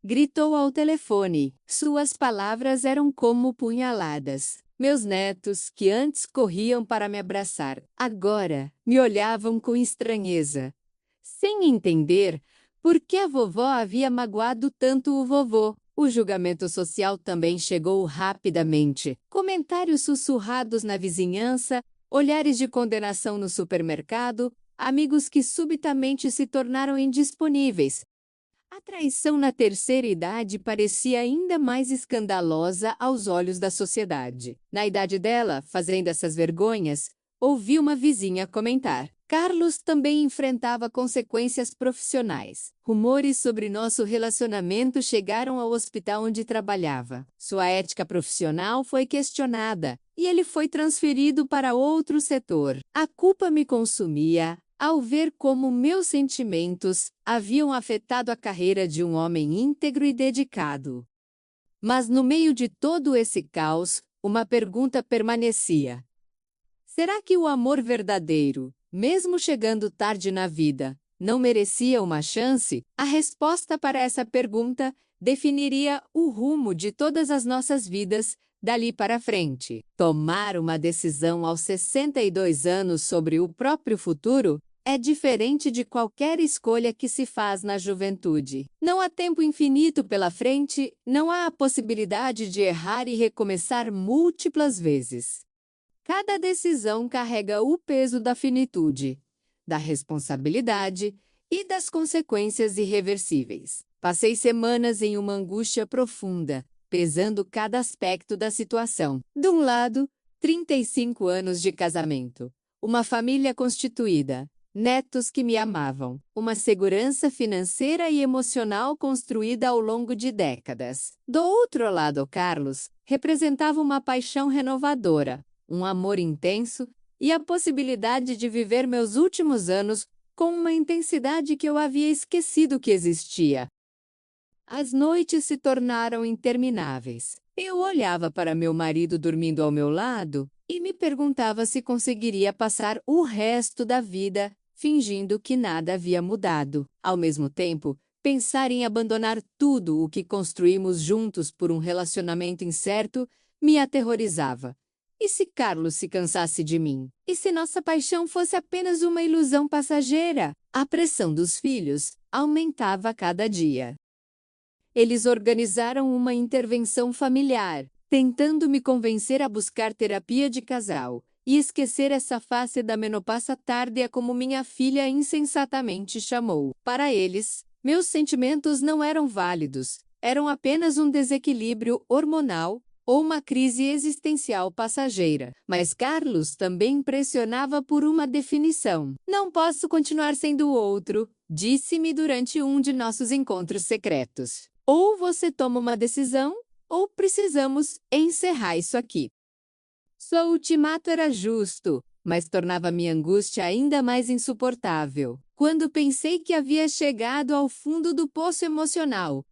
Gritou ao telefone. Suas palavras eram como punhaladas. Meus netos, que antes corriam para me abraçar, agora me olhavam com estranheza, sem entender por que a vovó havia magoado tanto o vovô. O julgamento social também chegou rapidamente. Comentários sussurrados na vizinhança, olhares de condenação no supermercado, amigos que subitamente se tornaram indisponíveis. A traição na terceira idade parecia ainda mais escandalosa aos olhos da sociedade. Na idade dela, fazendo essas vergonhas, ouvi uma vizinha comentar: Carlos também enfrentava consequências profissionais. Rumores sobre nosso relacionamento chegaram ao hospital onde trabalhava. Sua ética profissional foi questionada e ele foi transferido para outro setor. A culpa me consumia ao ver como meus sentimentos haviam afetado a carreira de um homem íntegro e dedicado. Mas no meio de todo esse caos, uma pergunta permanecia: será que o amor verdadeiro, mesmo chegando tarde na vida, não merecia uma chance? A resposta para essa pergunta definiria o rumo de todas as nossas vidas dali para frente. Tomar uma decisão aos 62 anos sobre o próprio futuro é diferente de qualquer escolha que se faz na juventude. Não há tempo infinito pela frente, não há a possibilidade de errar e recomeçar múltiplas vezes. Cada decisão carrega o peso da finitude, da responsabilidade e das consequências irreversíveis. Passei semanas em uma angústia profunda, pesando cada aspecto da situação. De um lado, 35 anos de casamento, uma família constituída, netos que me amavam, uma segurança financeira e emocional construída ao longo de décadas. Do outro lado, Carlos representava uma paixão renovadora, um amor intenso e a possibilidade de viver meus últimos anos com uma intensidade que eu havia esquecido que existia. As noites se tornaram intermináveis. Eu olhava para meu marido dormindo ao meu lado e me perguntava se conseguiria passar o resto da vida fingindo que nada havia mudado. Ao mesmo tempo, pensar em abandonar tudo o que construímos juntos por um relacionamento incerto me aterrorizava. E se Carlos se cansasse de mim? E se nossa paixão fosse apenas uma ilusão passageira? A pressão dos filhos aumentava a cada dia. Eles organizaram uma intervenção familiar, tentando me convencer a buscar terapia de casal e esquecer essa face da menopausa tardia, como minha filha insensatamente chamou. Para eles, meus sentimentos não eram válidos, eram apenas um desequilíbrio hormonal ou uma crise existencial passageira. Mas Carlos também pressionava por uma definição. Não posso continuar sendo o outro, disse-me durante um de nossos encontros secretos. Ou você toma uma decisão, ou precisamos encerrar isso aqui. Seu ultimato era justo, mas tornava minha angústia ainda mais insuportável. Quando pensei que havia chegado ao fundo do poço emocional,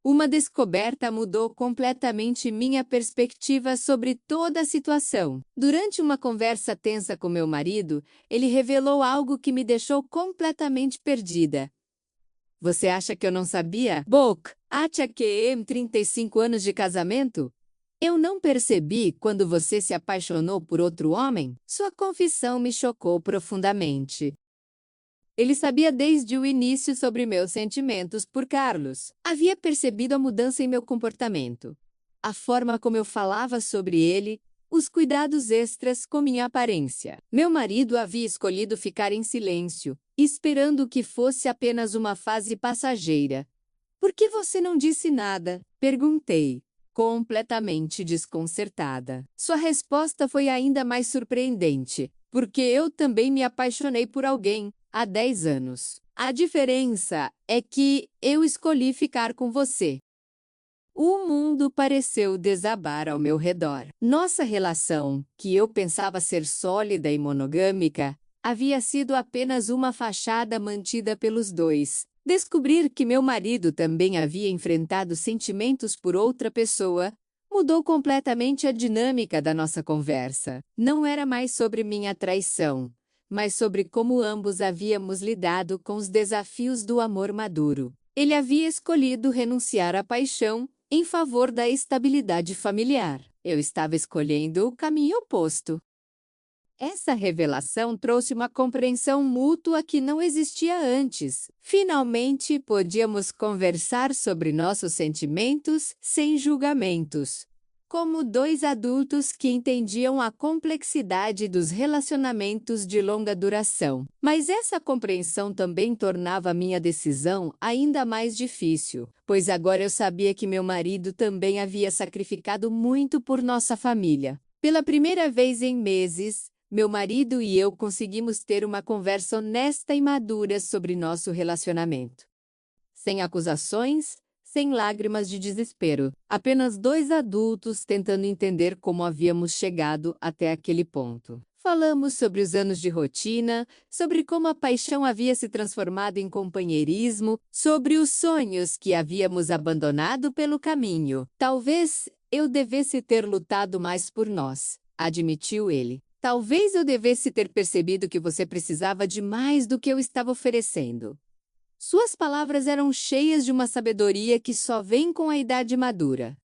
uma descoberta mudou completamente minha perspectiva sobre toda a situação. Durante uma conversa tensa com meu marido, ele revelou algo que me deixou completamente perdida. Você acha que eu não sabia? Bok, acha que em 35 anos de casamento? Eu não percebi quando você se apaixonou por outro homem? Sua confissão me chocou profundamente. Ele sabia desde o início sobre meus sentimentos por Carlos. Havia percebido a mudança em meu comportamento, a forma como eu falava sobre ele, os cuidados extras com minha aparência. Meu marido havia escolhido ficar em silêncio, esperando que fosse apenas uma fase passageira. Por que você não disse nada? Perguntei, completamente desconcertada. Sua resposta foi ainda mais surpreendente, porque eu também me apaixonei por alguém há 10 anos. A diferença é que eu escolhi ficar com você. O mundo pareceu desabar ao meu redor. Nossa relação, que eu pensava ser sólida e monogâmica, havia sido apenas uma fachada mantida pelos dois. Descobrir que meu marido também havia enfrentado sentimentos por outra pessoa mudou completamente a dinâmica da nossa conversa. Não era mais sobre minha traição, mas sobre como ambos havíamos lidado com os desafios do amor maduro. Ele havia escolhido renunciar à paixão em favor da estabilidade familiar. Eu estava escolhendo o caminho oposto. Essa revelação trouxe uma compreensão mútua que não existia antes. Finalmente, podíamos conversar sobre nossos sentimentos sem julgamentos, como dois adultos que entendiam a complexidade dos relacionamentos de longa duração. Mas essa compreensão também tornava minha decisão ainda mais difícil, pois agora eu sabia que meu marido também havia sacrificado muito por nossa família. Pela primeira vez em meses, meu marido e eu conseguimos ter uma conversa honesta e madura sobre nosso relacionamento. Sem acusações, sem lágrimas de desespero. Apenas dois adultos tentando entender como havíamos chegado até aquele ponto. Falamos sobre os anos de rotina, sobre como a paixão havia se transformado em companheirismo, sobre os sonhos que havíamos abandonado pelo caminho. Talvez eu devesse ter lutado mais por nós, admitiu ele. Talvez eu devesse ter percebido que você precisava de mais do que eu estava oferecendo. Suas palavras eram cheias de uma sabedoria que só vem com a idade madura.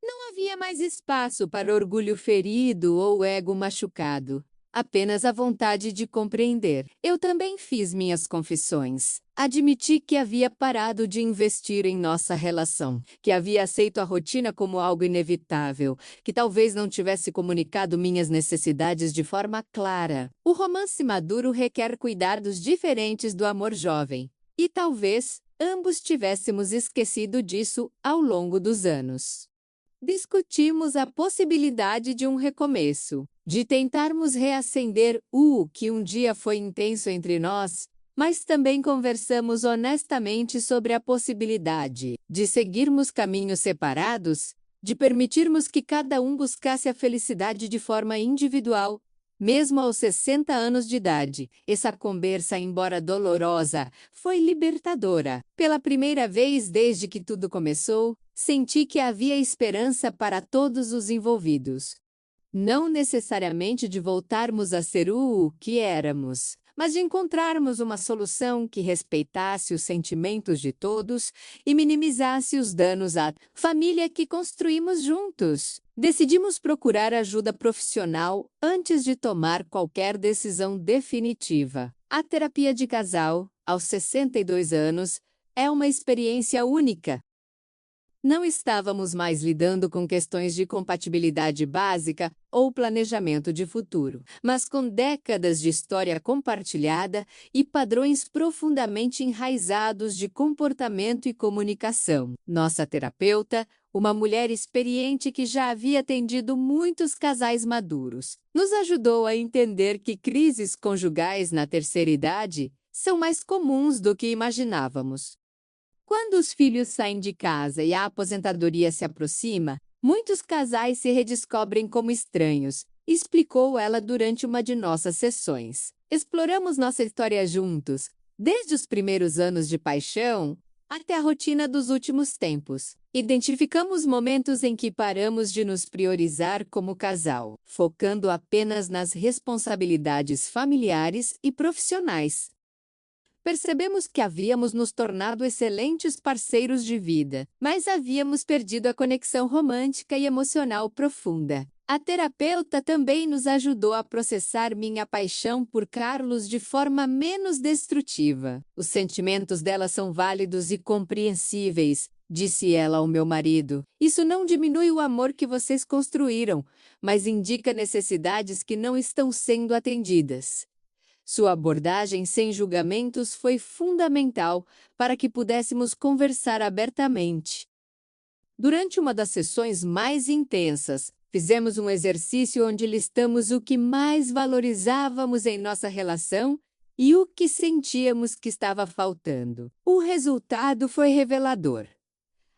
Não havia mais espaço para orgulho ferido ou ego machucado, apenas a vontade de compreender. Eu também fiz minhas confissões. Admiti que havia parado de investir em nossa relação, que havia aceito a rotina como algo inevitável, que talvez não tivesse comunicado minhas necessidades de forma clara. O romance maduro requer cuidados diferentes do amor jovem. E talvez ambos tivéssemos esquecido disso ao longo dos anos. Discutimos a possibilidade de um recomeço, de tentarmos reacender o que um dia foi intenso entre nós, mas também conversamos honestamente sobre a possibilidade de seguirmos caminhos separados, de permitirmos que cada um buscasse a felicidade de forma individual. Mesmo aos 60 anos de idade, essa conversa, embora dolorosa, foi libertadora. Pela primeira vez desde que tudo começou, senti que havia esperança para todos os envolvidos. Não necessariamente de voltarmos a ser o que éramos, mas de encontrarmos uma solução que respeitasse os sentimentos de todos e minimizasse os danos à família que construímos juntos. Decidimos procurar ajuda profissional antes de tomar qualquer decisão definitiva. A terapia de casal, aos 62 anos, é uma experiência única. Não estávamos mais lidando com questões de compatibilidade básica ou planejamento de futuro, mas com décadas de história compartilhada e padrões profundamente enraizados de comportamento e comunicação. Nossa terapeuta, uma mulher experiente que já havia atendido muitos casais maduros, nos ajudou a entender que crises conjugais na terceira idade são mais comuns do que imaginávamos. Quando os filhos saem de casa e a aposentadoria se aproxima, muitos casais se redescobrem como estranhos, explicou ela durante uma de nossas sessões. Exploramos nossa história juntos, desde os primeiros anos de paixão até a rotina dos últimos tempos. Identificamos momentos em que paramos de nos priorizar como casal, focando apenas nas responsabilidades familiares e profissionais. Percebemos que havíamos nos tornado excelentes parceiros de vida, mas havíamos perdido a conexão romântica e emocional profunda. A terapeuta também nos ajudou a processar minha paixão por Carlos de forma menos destrutiva. Os sentimentos dela são válidos e compreensíveis, disse ela ao meu marido. Isso não diminui o amor que vocês construíram, mas indica necessidades que não estão sendo atendidas. Sua abordagem sem julgamentos foi fundamental para que pudéssemos conversar abertamente. Durante uma das sessões mais intensas, fizemos um exercício onde listamos o que mais valorizávamos em nossa relação e o que sentíamos que estava faltando. O resultado foi revelador.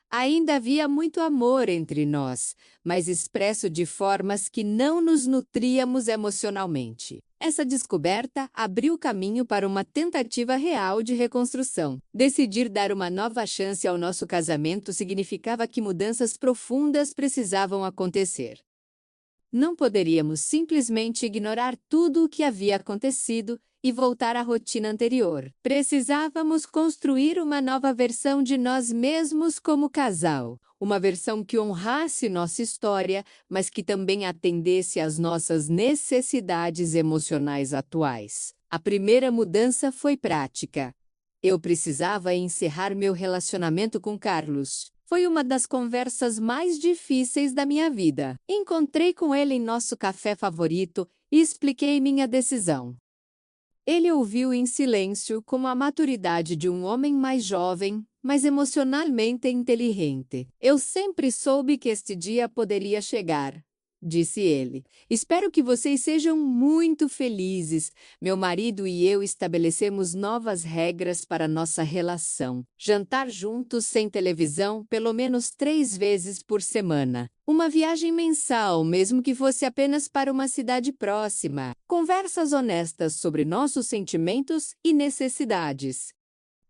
Ainda havia muito amor entre nós, mas expresso de formas que não nos nutríamos emocionalmente. Essa descoberta abriu caminho para uma tentativa real de reconstrução. Decidir dar uma nova chance ao nosso casamento significava que mudanças profundas precisavam acontecer. Não poderíamos simplesmente ignorar tudo o que havia acontecido e voltar à rotina anterior. Precisávamos construir uma nova versão de nós mesmos como casal, uma versão que honrasse nossa história, mas que também atendesse às nossas necessidades emocionais atuais. A primeira mudança foi prática. Eu precisava encerrar meu relacionamento com Carlos. Foi uma das conversas mais difíceis da minha vida. Encontrei com ele em nosso café favorito e expliquei minha decisão. Ele ouviu em silêncio com a maturidade de um homem mais jovem, mas emocionalmente inteligente. Eu sempre soube que este dia poderia chegar, disse ele. Espero que vocês sejam muito felizes. Meu marido e eu estabelecemos novas regras para nossa relação. Jantar juntos sem televisão pelo menos 3 vezes por semana. Uma viagem mensal, mesmo que fosse apenas para uma cidade próxima. Conversas honestas sobre nossos sentimentos e necessidades.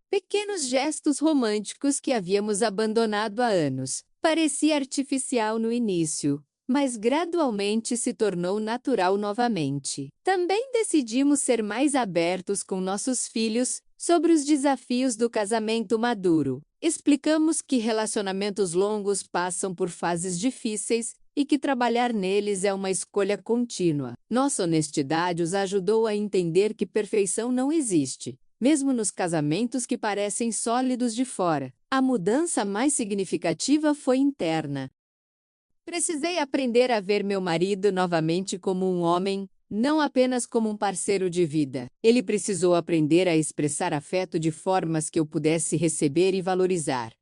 Pequenos gestos românticos que havíamos abandonado há anos. Parecia artificial no início, mas gradualmente se tornou natural novamente. Também decidimos ser mais abertos com nossos filhos sobre os desafios do casamento maduro. Explicamos que relacionamentos longos passam por fases difíceis e que trabalhar neles é uma escolha contínua. Nossa honestidade os ajudou a entender que perfeição não existe, mesmo nos casamentos que parecem sólidos de fora. A mudança mais significativa foi interna. Precisei aprender a ver meu marido novamente como um homem, não apenas como um parceiro de vida. Ele precisou aprender a expressar afeto de formas que eu pudesse receber e valorizar.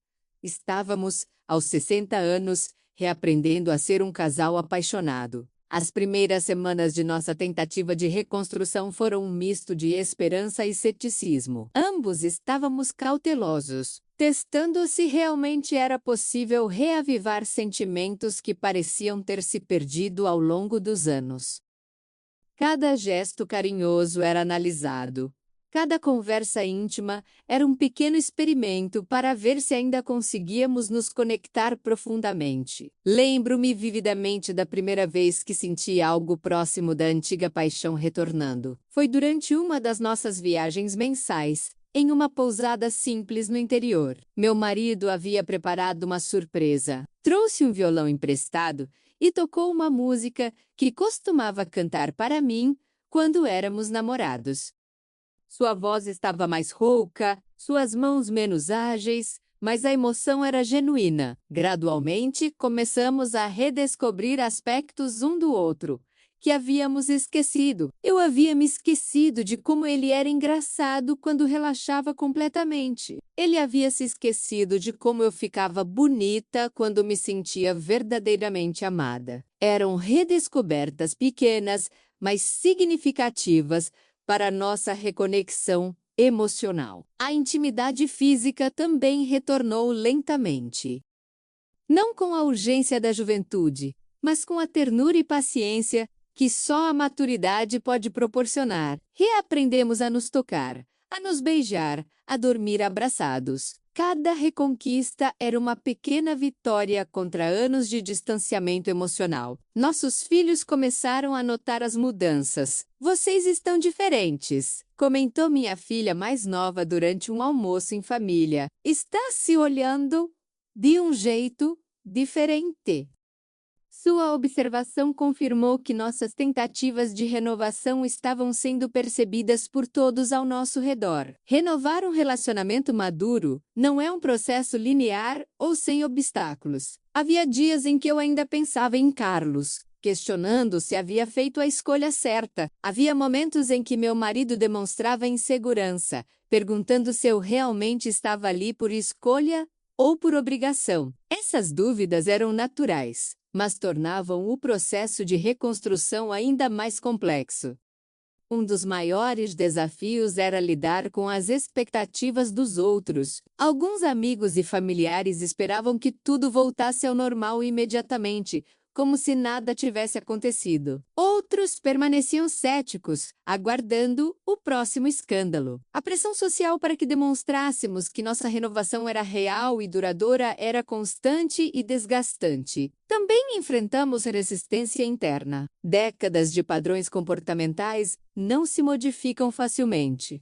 Estávamos, aos 60 anos, reaprendendo a ser um casal apaixonado. As primeiras semanas de nossa tentativa de reconstrução foram um misto de esperança e ceticismo. Ambos estávamos cautelosos, testando se realmente era possível reavivar sentimentos que pareciam ter se perdido ao longo dos anos. Cada gesto carinhoso era analisado. Cada conversa íntima era um pequeno experimento para ver se ainda conseguíamos nos conectar profundamente. Lembro-me vividamente da primeira vez que senti algo próximo da antiga paixão retornando. Foi durante uma das nossas viagens mensais, em uma pousada simples no interior. Meu marido havia preparado uma surpresa. Trouxe um violão emprestado e tocou uma música que costumava cantar para mim quando éramos namorados. Sua voz estava mais rouca, suas mãos menos ágeis, mas a emoção era genuína. Gradualmente, começamos a redescobrir aspectos um do outro, que havíamos esquecido. Eu havia me esquecido de como ele era engraçado quando relaxava completamente. Ele havia se esquecido de como eu ficava bonita quando me sentia verdadeiramente amada. Eram redescobertas pequenas, mas significativas para nossa reconexão emocional. A intimidade física também retornou lentamente. Não com a urgência da juventude, mas com a ternura e paciência que só a maturidade pode proporcionar. Reaprendemos a nos tocar, a nos beijar, a dormir abraçados. Cada reconquista era uma pequena vitória contra anos de distanciamento emocional. Nossos filhos começaram a notar as mudanças. Vocês estão diferentes, comentou minha filha mais nova durante um almoço em família. Está se olhando de um jeito diferente. Sua observação confirmou que nossas tentativas de renovação estavam sendo percebidas por todos ao nosso redor. Renovar um relacionamento maduro não é um processo linear ou sem obstáculos. Havia dias em que eu ainda pensava em Carlos, questionando se havia feito a escolha certa. Havia momentos em que meu marido demonstrava insegurança, perguntando se eu realmente estava ali por escolha ou por obrigação. Essas dúvidas eram naturais, mas tornavam o processo de reconstrução ainda mais complexo. Um dos maiores desafios era lidar com as expectativas dos outros. Alguns amigos e familiares esperavam que tudo voltasse ao normal imediatamente, como se nada tivesse acontecido. Outros permaneciam céticos, aguardando o próximo escândalo. A pressão social para que demonstrássemos que nossa renovação era real e duradoura era constante e desgastante. Também enfrentamos resistência interna. Décadas de padrões comportamentais não se modificam facilmente.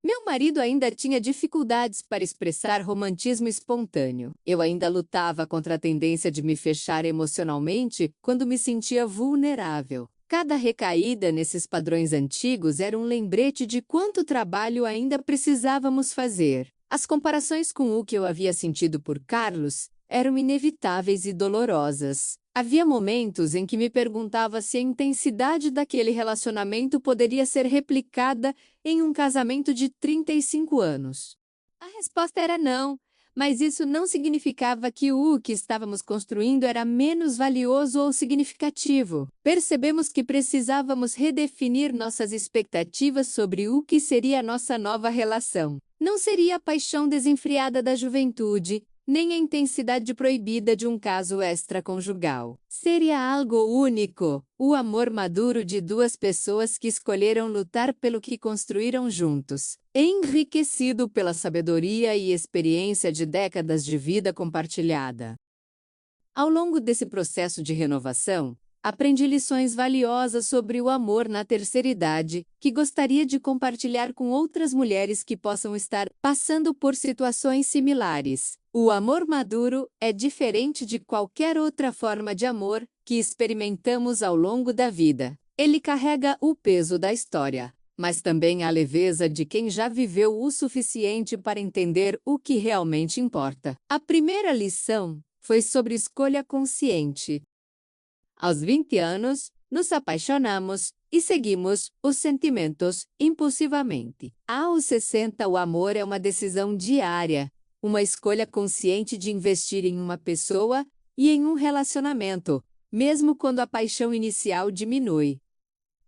Meu marido ainda tinha dificuldades para expressar romantismo espontâneo. Eu ainda lutava contra a tendência de me fechar emocionalmente quando me sentia vulnerável. Cada recaída nesses padrões antigos era um lembrete de quanto trabalho ainda precisávamos fazer. As comparações com o que eu havia sentido por Carlos eram inevitáveis e dolorosas. Havia momentos em que me perguntava se a intensidade daquele relacionamento poderia ser replicada em um casamento de 35 anos. A resposta era não, mas isso não significava que o que estávamos construindo era menos valioso ou significativo. Percebemos que precisávamos redefinir nossas expectativas sobre o que seria a nossa nova relação. Não seria a paixão desenfreada da juventude, nem a intensidade proibida de um caso extraconjugal. Seria algo único, o amor maduro de duas pessoas que escolheram lutar pelo que construíram juntos, enriquecido pela sabedoria e experiência de décadas de vida compartilhada. Ao longo desse processo de renovação, aprendi lições valiosas sobre o amor na terceira idade, que gostaria de compartilhar com outras mulheres que possam estar passando por situações similares. O amor maduro é diferente de qualquer outra forma de amor que experimentamos ao longo da vida. Ele carrega o peso da história, mas também a leveza de quem já viveu o suficiente para entender o que realmente importa. A primeira lição foi sobre escolha consciente. Aos 20 anos, nos apaixonamos e seguimos os sentimentos impulsivamente. Aos 60, o amor é uma decisão diária, uma escolha consciente de investir em uma pessoa e em um relacionamento, mesmo quando a paixão inicial diminui.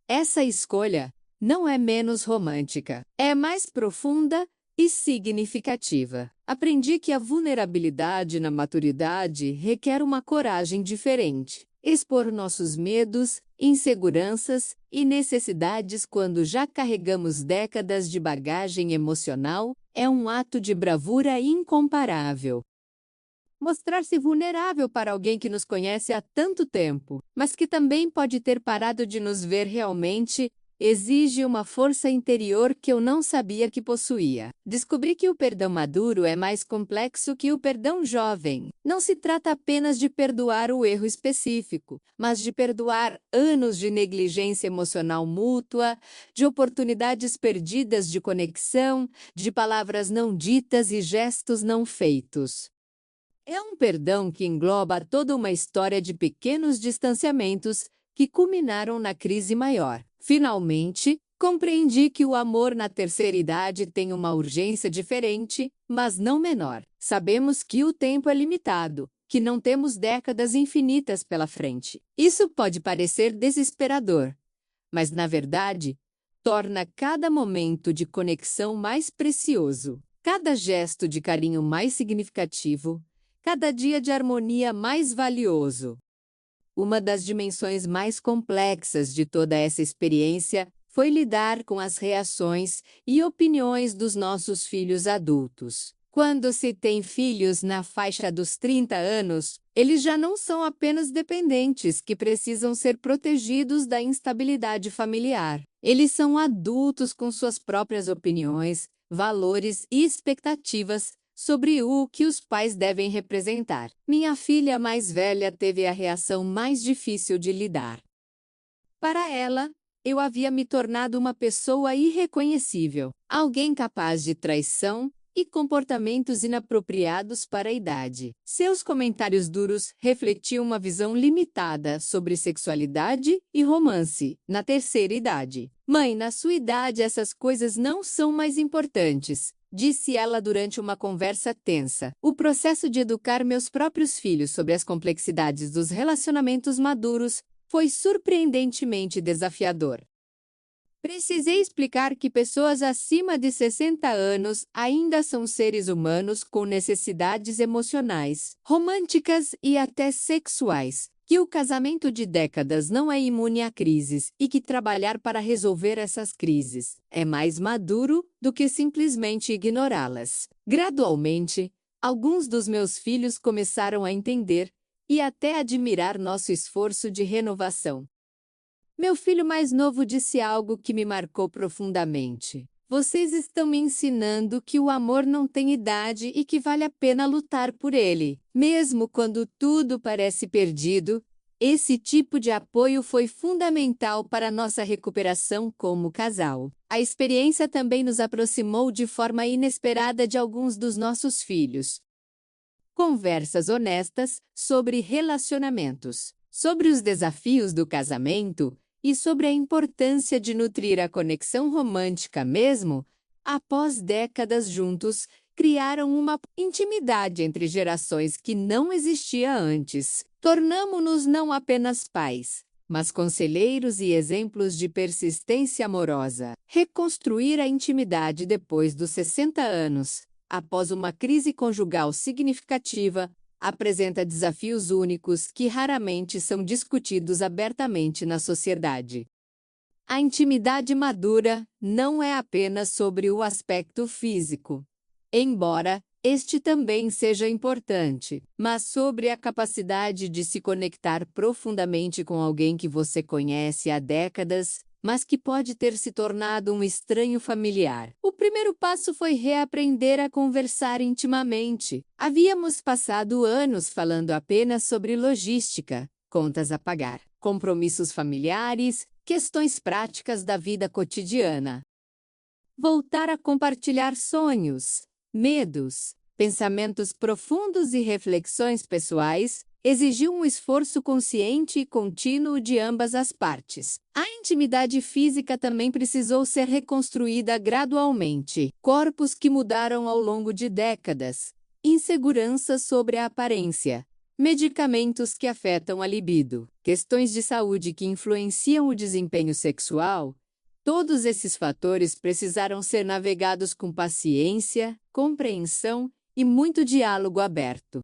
Essa escolha não é menos romântica, é mais profunda e significativa. Aprendi que a vulnerabilidade na maturidade requer uma coragem diferente. Expor nossos medos, inseguranças e necessidades quando já carregamos décadas de bagagem emocional é um ato de bravura incomparável. Mostrar-se vulnerável para alguém que nos conhece há tanto tempo, mas que também pode ter parado de nos ver realmente, exige uma força interior que eu não sabia que possuía. Descobri que o perdão maduro é mais complexo que o perdão jovem. Não se trata apenas de perdoar o erro específico, mas de perdoar anos de negligência emocional mútua, de oportunidades perdidas de conexão, de palavras não ditas e gestos não feitos. É um perdão que engloba toda uma história de pequenos distanciamentos que culminaram na crise maior. Finalmente, compreendi que o amor na terceira idade tem uma urgência diferente, mas não menor. Sabemos que o tempo é limitado, que não temos décadas infinitas pela frente. Isso pode parecer desesperador, mas na verdade, torna cada momento de conexão mais precioso, cada gesto de carinho mais significativo, cada dia de harmonia mais valioso. Uma das dimensões mais complexas de toda essa experiência foi lidar com as reações e opiniões dos nossos filhos adultos. Quando se tem filhos na faixa dos 30 anos, eles já não são apenas dependentes que precisam ser protegidos da instabilidade familiar. Eles são adultos com suas próprias opiniões, valores e expectativas sobre o que os pais devem representar. Minha filha mais velha teve a reação mais difícil de lidar. Para ela, eu havia me tornado uma pessoa irreconhecível, alguém capaz de traição e comportamentos inapropriados para a idade. Seus comentários duros refletiam uma visão limitada sobre sexualidade e romance na terceira idade. Mãe, na sua idade essas coisas não são mais importantes, disse ela durante uma conversa tensa. O processo de educar meus próprios filhos sobre as complexidades dos relacionamentos maduros foi surpreendentemente desafiador. Precisei explicar que pessoas acima de 60 anos ainda são seres humanos com necessidades emocionais, românticas e até sexuais, que o casamento de décadas não é imune a crises e que trabalhar para resolver essas crises é mais maduro do que simplesmente ignorá-las. Gradualmente, alguns dos meus filhos começaram a entender e até admirar nosso esforço de renovação. Meu filho mais novo disse algo que me marcou profundamente. Vocês estão me ensinando que o amor não tem idade e que vale a pena lutar por ele. Mesmo quando tudo parece perdido, esse tipo de apoio foi fundamental para nossa recuperação como casal. A experiência também nos aproximou de forma inesperada de alguns dos nossos filhos. Conversas honestas sobre relacionamentos, sobre os desafios do casamento e sobre a importância de nutrir a conexão romântica mesmo, após décadas juntos, criaram uma intimidade entre gerações que não existia antes. Tornamo-nos não apenas pais, mas conselheiros e exemplos de persistência amorosa. Reconstruir a intimidade depois dos 60 anos, após uma crise conjugal significativa, apresenta desafios únicos que raramente são discutidos abertamente na sociedade. A intimidade madura não é apenas sobre o aspecto físico, embora este também seja importante, mas sobre a capacidade de se conectar profundamente com alguém que você conhece há décadas, mas que pode ter se tornado um estranho familiar. O primeiro passo foi reaprender a conversar intimamente. Havíamos passado anos falando apenas sobre logística, contas a pagar, compromissos familiares, questões práticas da vida cotidiana. Voltar a compartilhar sonhos, medos, pensamentos profundos e reflexões pessoais exigiu um esforço consciente e contínuo de ambas as partes. A intimidade física também precisou ser reconstruída gradualmente. Corpos que mudaram ao longo de décadas, inseguranças sobre a aparência, medicamentos que afetam a libido, questões de saúde que influenciam o desempenho sexual. Todos esses fatores precisaram ser navegados com paciência, compreensão e muito diálogo aberto.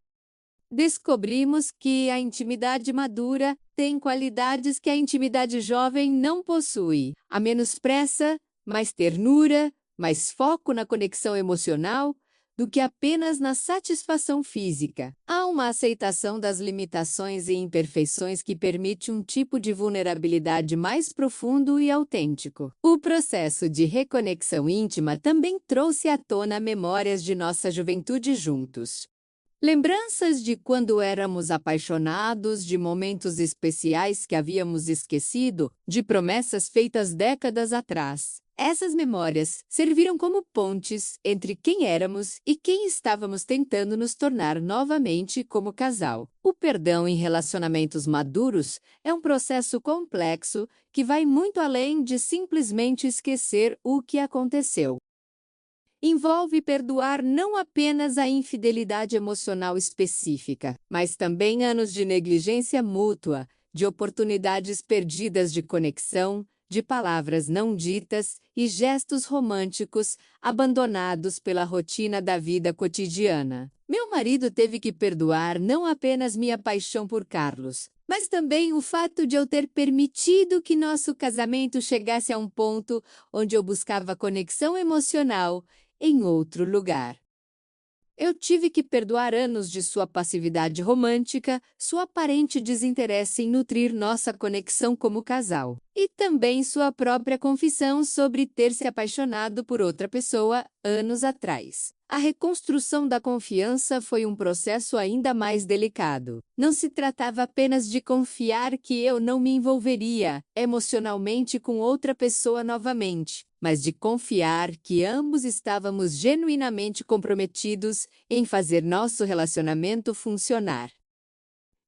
Descobrimos que a intimidade madura tem qualidades que a intimidade jovem não possui. Há menos pressa, mais ternura, mais foco na conexão emocional do que apenas na satisfação física. Há uma aceitação das limitações e imperfeições que permite um tipo de vulnerabilidade mais profundo e autêntico. O processo de reconexão íntima também trouxe à tona memórias de nossa juventude juntos. Lembranças de quando éramos apaixonados, de momentos especiais que havíamos esquecido, de promessas feitas décadas atrás. Essas memórias serviram como pontes entre quem éramos e quem estávamos tentando nos tornar novamente como casal. O perdão em relacionamentos maduros é um processo complexo que vai muito além de simplesmente esquecer o que aconteceu. Envolve perdoar não apenas a infidelidade emocional específica, mas também anos de negligência mútua, de oportunidades perdidas de conexão, de palavras não ditas e gestos românticos abandonados pela rotina da vida cotidiana. Meu marido teve que perdoar não apenas minha paixão por Carlos, mas também o fato de eu ter permitido que nosso casamento chegasse a um ponto onde eu buscava conexão emocional em outro lugar. Eu tive que perdoar anos de sua passividade romântica, sua aparente desinteresse em nutrir nossa conexão como casal, e também sua própria confissão sobre ter se apaixonado por outra pessoa anos atrás. A reconstrução da confiança foi um processo ainda mais delicado. Não se tratava apenas de confiar que eu não me envolveria emocionalmente com outra pessoa novamente, mas de confiar que ambos estávamos genuinamente comprometidos em fazer nosso relacionamento funcionar.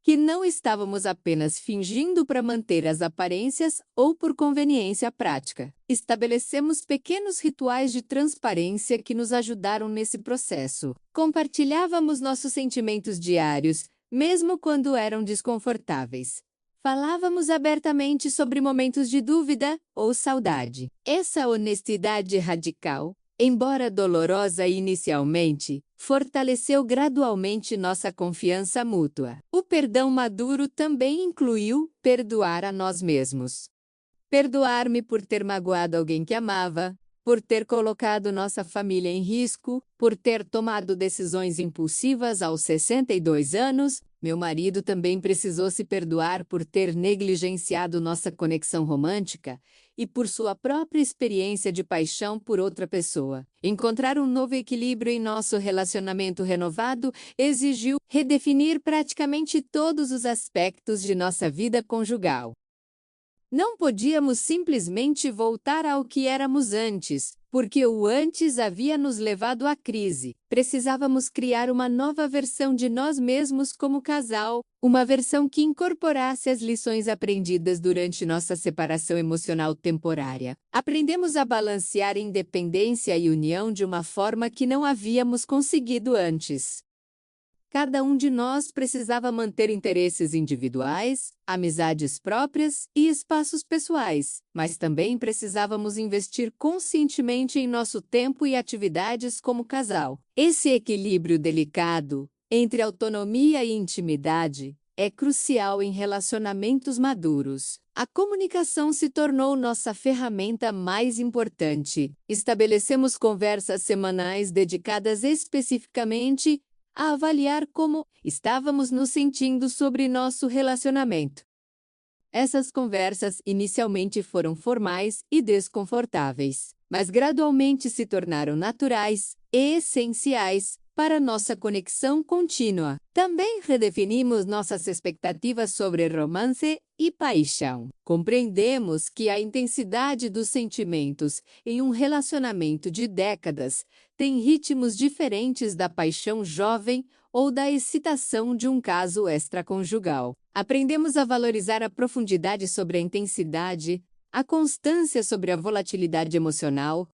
Que não estávamos apenas fingindo para manter as aparências ou por conveniência prática. Estabelecemos pequenos rituais de transparência que nos ajudaram nesse processo. Compartilhávamos nossos sentimentos diários, mesmo quando eram desconfortáveis. Falávamos abertamente sobre momentos de dúvida ou saudade. Essa honestidade radical, embora dolorosa inicialmente, fortaleceu gradualmente nossa confiança mútua. O perdão maduro também incluiu perdoar a nós mesmos. Perdoar-me por ter magoado alguém que amava, por ter colocado nossa família em risco, por ter tomado decisões impulsivas aos 62 anos. Meu marido também precisou se perdoar por ter negligenciado nossa conexão romântica e por sua própria experiência de paixão por outra pessoa. Encontrar um novo equilíbrio em nosso relacionamento renovado exigiu redefinir praticamente todos os aspectos de nossa vida conjugal. Não podíamos simplesmente voltar ao que éramos antes, porque o antes havia nos levado à crise. Precisávamos criar uma nova versão de nós mesmos como casal, uma versão que incorporasse as lições aprendidas durante nossa separação emocional temporária. Aprendemos a balancear independência e união de uma forma que não havíamos conseguido antes. Cada um de nós precisava manter interesses individuais, amizades próprias e espaços pessoais, mas também precisávamos investir conscientemente em nosso tempo e atividades como casal. Esse equilíbrio delicado entre autonomia e intimidade é crucial em relacionamentos maduros. A comunicação se tornou nossa ferramenta mais importante. Estabelecemos conversas semanais dedicadas especificamente a avaliar como estávamos nos sentindo sobre nosso relacionamento. Essas conversas inicialmente foram formais e desconfortáveis, mas gradualmente se tornaram naturais e essenciais para nossa conexão contínua. Também redefinimos nossas expectativas sobre romance e paixão. Compreendemos que a intensidade dos sentimentos em um relacionamento de décadas tem ritmos diferentes da paixão jovem ou da excitação de um caso extraconjugal. Aprendemos a valorizar a profundidade sobre a intensidade, a constância sobre a volatilidade emocional.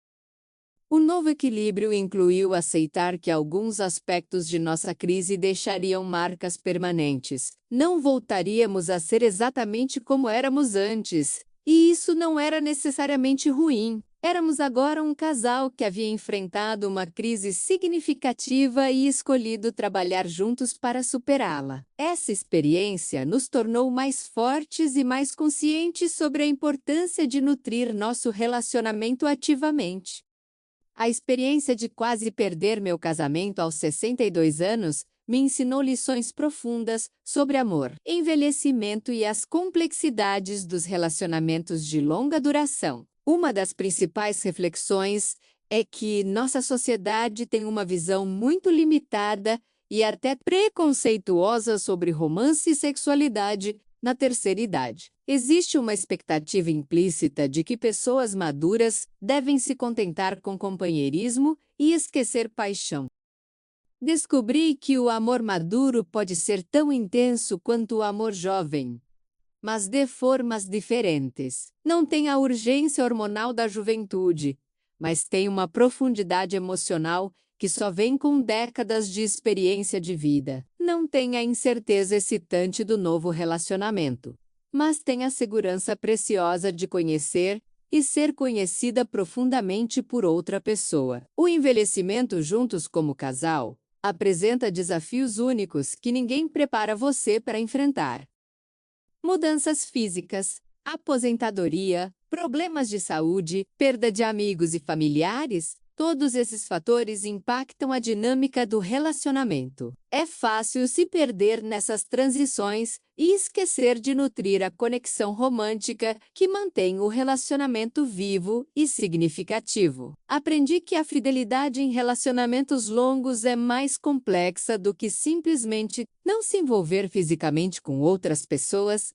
O novo equilíbrio incluiu aceitar que alguns aspectos de nossa crise deixariam marcas permanentes. Não voltaríamos a ser exatamente como éramos antes, e isso não era necessariamente ruim. Éramos agora um casal que havia enfrentado uma crise significativa e escolhido trabalhar juntos para superá-la. Essa experiência nos tornou mais fortes e mais conscientes sobre a importância de nutrir nosso relacionamento ativamente. A experiência de quase perder meu casamento aos 62 anos me ensinou lições profundas sobre amor, envelhecimento e as complexidades dos relacionamentos de longa duração. Uma das principais reflexões é que nossa sociedade tem uma visão muito limitada e até preconceituosa sobre romance e sexualidade na terceira idade. Existe uma expectativa implícita de que pessoas maduras devem se contentar com companheirismo e esquecer paixão. Descobri que o amor maduro pode ser tão intenso quanto o amor jovem, mas de formas diferentes. Não tem a urgência hormonal da juventude, mas tem uma profundidade emocional que só vem com décadas de experiência de vida. Não tem a incerteza excitante do novo relacionamento, mas tem a segurança preciosa de conhecer e ser conhecida profundamente por outra pessoa. O envelhecimento juntos como casal apresenta desafios únicos que ninguém prepara você para enfrentar. mudanças físicas, aposentadoria, problemas de saúde, perda de amigos e familiares, todos esses fatores impactam a dinâmica do relacionamento. É fácil se perder nessas transições e esquecer de nutrir a conexão romântica que mantém o relacionamento vivo e significativo. Aprendi que a fidelidade em relacionamentos longos é mais complexa do que simplesmente não se envolver fisicamente com outras pessoas.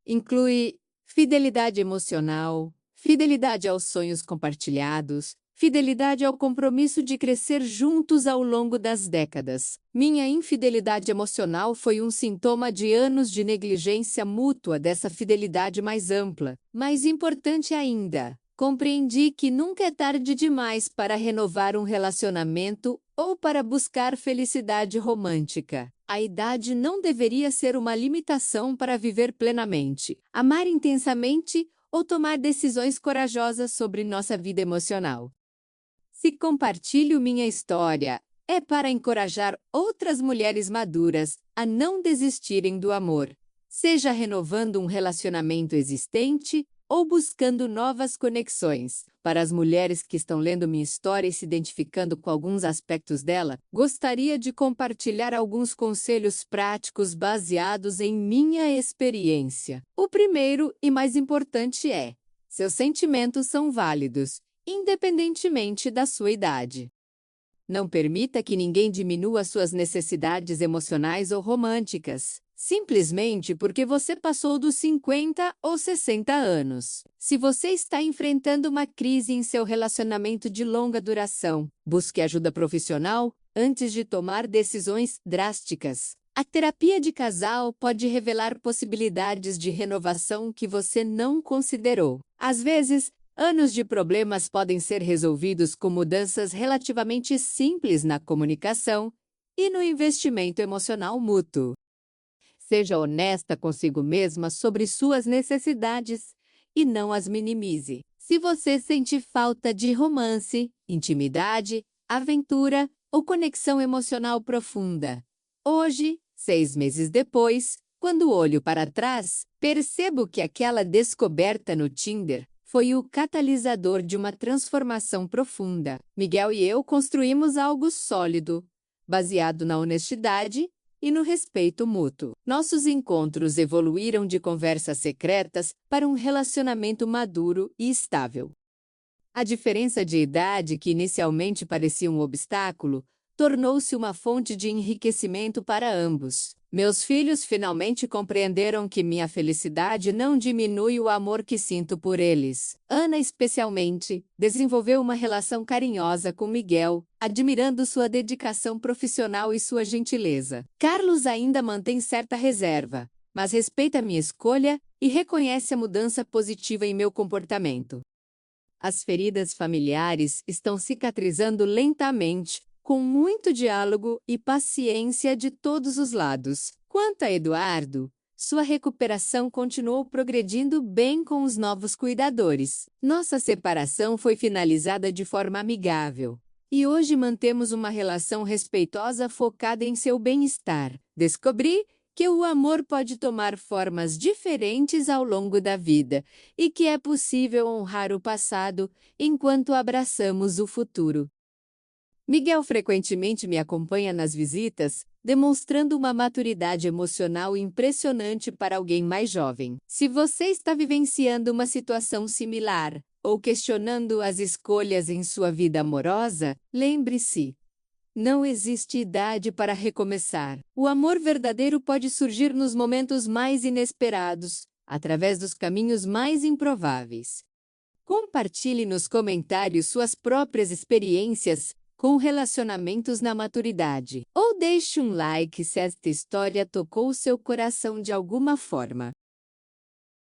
Inclui fidelidade emocional, fidelidade aos sonhos compartilhados, fidelidade ao compromisso de crescer juntos ao longo das décadas. Minha infidelidade emocional foi um sintoma de anos de negligência mútua dessa fidelidade mais ampla. Mais importante ainda, compreendi que nunca é tarde demais para renovar um relacionamento ou para buscar felicidade romântica. A idade não deveria ser uma limitação para viver plenamente, amar intensamente ou tomar decisões corajosas sobre nossa vida emocional. Se compartilho minha história, é para encorajar outras mulheres maduras a não desistirem do amor, seja renovando um relacionamento existente ou buscando novas conexões. Para as mulheres que estão lendo minha história e se identificando com alguns aspectos dela, gostaria de compartilhar alguns conselhos práticos baseados em minha experiência. O primeiro e mais importante é: seus sentimentos são válidos, independentemente da sua idade. Não permita que ninguém diminua suas necessidades emocionais ou românticas, simplesmente porque você passou dos 50 ou 60 anos. Se você está enfrentando uma crise em seu relacionamento de longa duração, busque ajuda profissional antes de tomar decisões drásticas. A terapia de casal pode revelar possibilidades de renovação que você não considerou. Às vezes, anos de problemas podem ser resolvidos com mudanças relativamente simples na comunicação e no investimento emocional mútuo. Seja honesta consigo mesma sobre suas necessidades e não as minimize. Se você sente falta de romance, intimidade, aventura ou conexão emocional profunda, hoje, 6 meses depois, quando olho para trás, percebo que aquela descoberta no Tinder foi o catalisador de uma transformação profunda. Miguel e eu construímos algo sólido, baseado na honestidade e no respeito mútuo. Nossos encontros evoluíram de conversas secretas para um relacionamento maduro e estável. A diferença de idade, que inicialmente parecia um obstáculo, tornou-se uma fonte de enriquecimento para ambos. Meus filhos finalmente compreenderam que minha felicidade não diminui o amor que sinto por eles. Ana, especialmente, desenvolveu uma relação carinhosa com Miguel, admirando sua dedicação profissional e sua gentileza. Carlos ainda mantém certa reserva, mas respeita minha escolha e reconhece a mudança positiva em meu comportamento. As feridas familiares estão cicatrizando lentamente, com muito diálogo e paciência de todos os lados. Quanto a Eduardo, sua recuperação continuou progredindo bem com os novos cuidadores. Nossa separação foi finalizada de forma amigável, e hoje mantemos uma relação respeitosa focada em seu bem-estar. Descobri que o amor pode tomar formas diferentes ao longo da vida e que é possível honrar o passado enquanto abraçamos o futuro. Miguel frequentemente me acompanha nas visitas, demonstrando uma maturidade emocional impressionante para alguém mais jovem. Se você está vivenciando uma situação similar ou questionando as escolhas em sua vida amorosa, lembre-se: não existe idade para recomeçar. O amor verdadeiro pode surgir nos momentos mais inesperados, através dos caminhos mais improváveis. Compartilhe nos comentários suas próprias experiências com relacionamentos na maturidade. Ou deixe um like se esta história tocou seu coração de alguma forma.